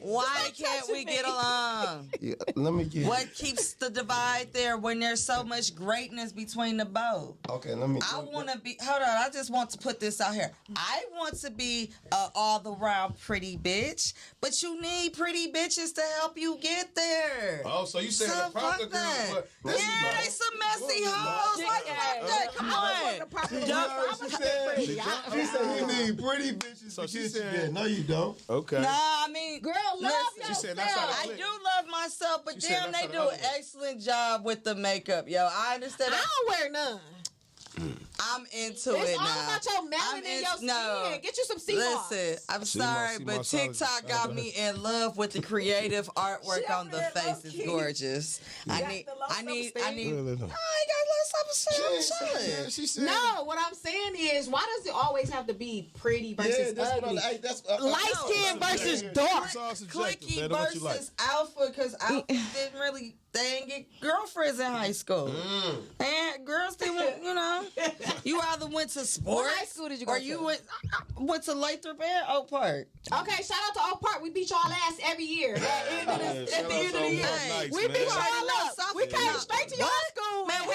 S3: Why can't we get along?
S6: Let me get.
S3: What keeps the divide there when there's so much greatness between the both?
S6: Okay, let me.
S3: I want to be. Hold on. I just want to put this out here. I want to be an all-around pretty bitch, but you need pretty bitches to help you get there.
S1: Oh, so you saying the proper
S3: that? Yeah, they some messy hoes. Like fuck that. Come on.
S6: she said? She said he need pretty bitches
S1: So
S6: to
S1: she
S6: get
S1: said-
S6: you there. No, you don't.
S1: Okay.
S3: Nah, I mean,
S2: Girl, love
S3: listen,
S1: She said
S2: yourself.
S1: that's how
S3: I
S1: the
S3: do love myself, but
S1: She said
S3: damn,
S1: that's
S3: they
S1: how
S3: do
S1: the
S3: an
S1: other one.
S3: excellent job with the makeup, yo. I understand
S2: I
S3: that.
S2: don't wear none.
S3: I'm into
S2: It's
S3: it
S2: all
S3: now.
S2: about your melanin in your skin. Get you some sea moss.
S3: Listen, I'm
S1: Sea moss,
S3: sorry,
S1: sea
S3: but
S1: moss,
S3: TikTok got me in love with the creative artwork
S2: She
S3: on the
S2: over there
S3: face. It's
S2: low-key.
S3: gorgeous. I
S2: got
S3: need.
S2: the low
S3: I ain't
S1: Really?
S3: got low self-esteem.
S1: She said.
S2: No, what I'm saying is, why does it always have to be pretty versus ugly? Light skin versus dark.
S1: It's all subjective,
S3: Clicky
S1: man. What you like?
S3: versus Alpha, because Alpha didn't really. They didn't get girlfriends in high school. And girls didn't, you either went to sports
S2: What high school did you go
S3: or
S2: to?
S3: you went to Lathrop and Oak Park.
S2: Okay, shout out to Oak Park. We beat y'all ass every year. At the end of the year.
S1: Nice,
S2: We beat
S1: man.
S2: y'all up. We came straight to your school.
S3: Man, we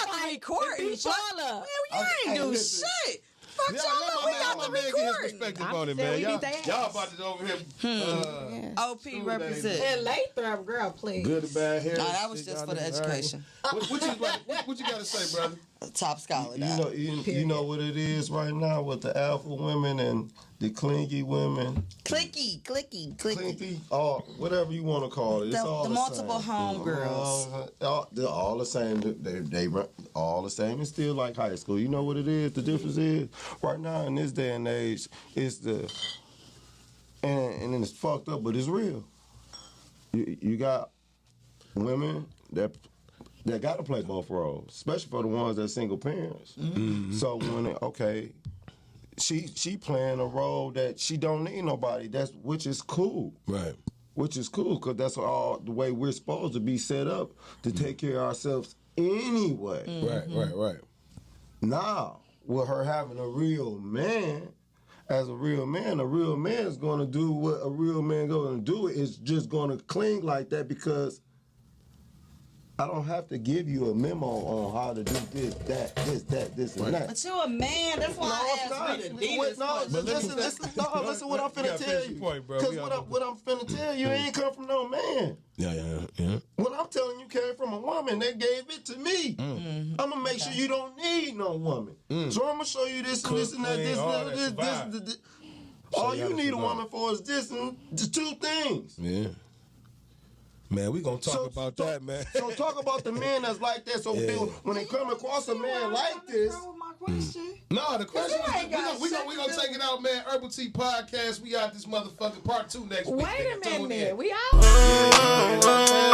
S3: got to record
S2: We beat y'all up.
S3: Man, you ain't do shit. Fuck y'all up. We got to
S1: man get his
S3: record.
S1: perspective
S2: I'm
S1: on it,
S2: saying
S1: man.
S2: we
S1: Y'all,
S2: beat their ass.
S1: y'all about to over here.
S3: OP represent.
S2: And Lathrop, girl, please.
S6: Good or bad hair.
S3: No, that was just for the education.
S1: What you got to say, brother?
S3: Top scholar.
S6: You know what it is right now with the alpha women and the clingy women.
S3: Clicky.
S6: Clingy, whatever you want to call it. It's all
S3: The multiple
S6: same.
S3: homegirls.
S6: They're all the same. They run all the same. It's still like high school. You know what it is? The difference is right now in this day and age, it's and it's fucked up, but it's real. You got women that got to play both roles, especially for the ones that single parents. Mm-hmm. So when she playing a role that she don't need nobody, which is cool.
S1: Right.
S6: Which is cool because that's all the way we're supposed to be set up to take care of ourselves anyway.
S1: Right.
S6: Now, with her having a real man, as a real man is going to do what a real man going to do. It's just going to cling like that because I don't have to give you a memo on how to do this, and that.
S3: But you a man. That's why I asked you to do this.
S6: Listen what I'm finna tell you. Because what I'm finna tell you ain't come from no man.
S1: Yeah.
S6: What I'm telling you came from a woman that gave it to me. I'm gonna make sure you don't need no woman. So I'm gonna show you this and this and that, this. All you need a woman for is this and the two things.
S1: Yeah. Man, we gonna talk about that, man.
S6: So talk about the men that's like that. So when they come across a man like this,
S1: no, the question is, we gonna take it out, man. Urbal Tea Podcast. We out this motherfucking part 2 next week.
S2: Wait a minute. We out.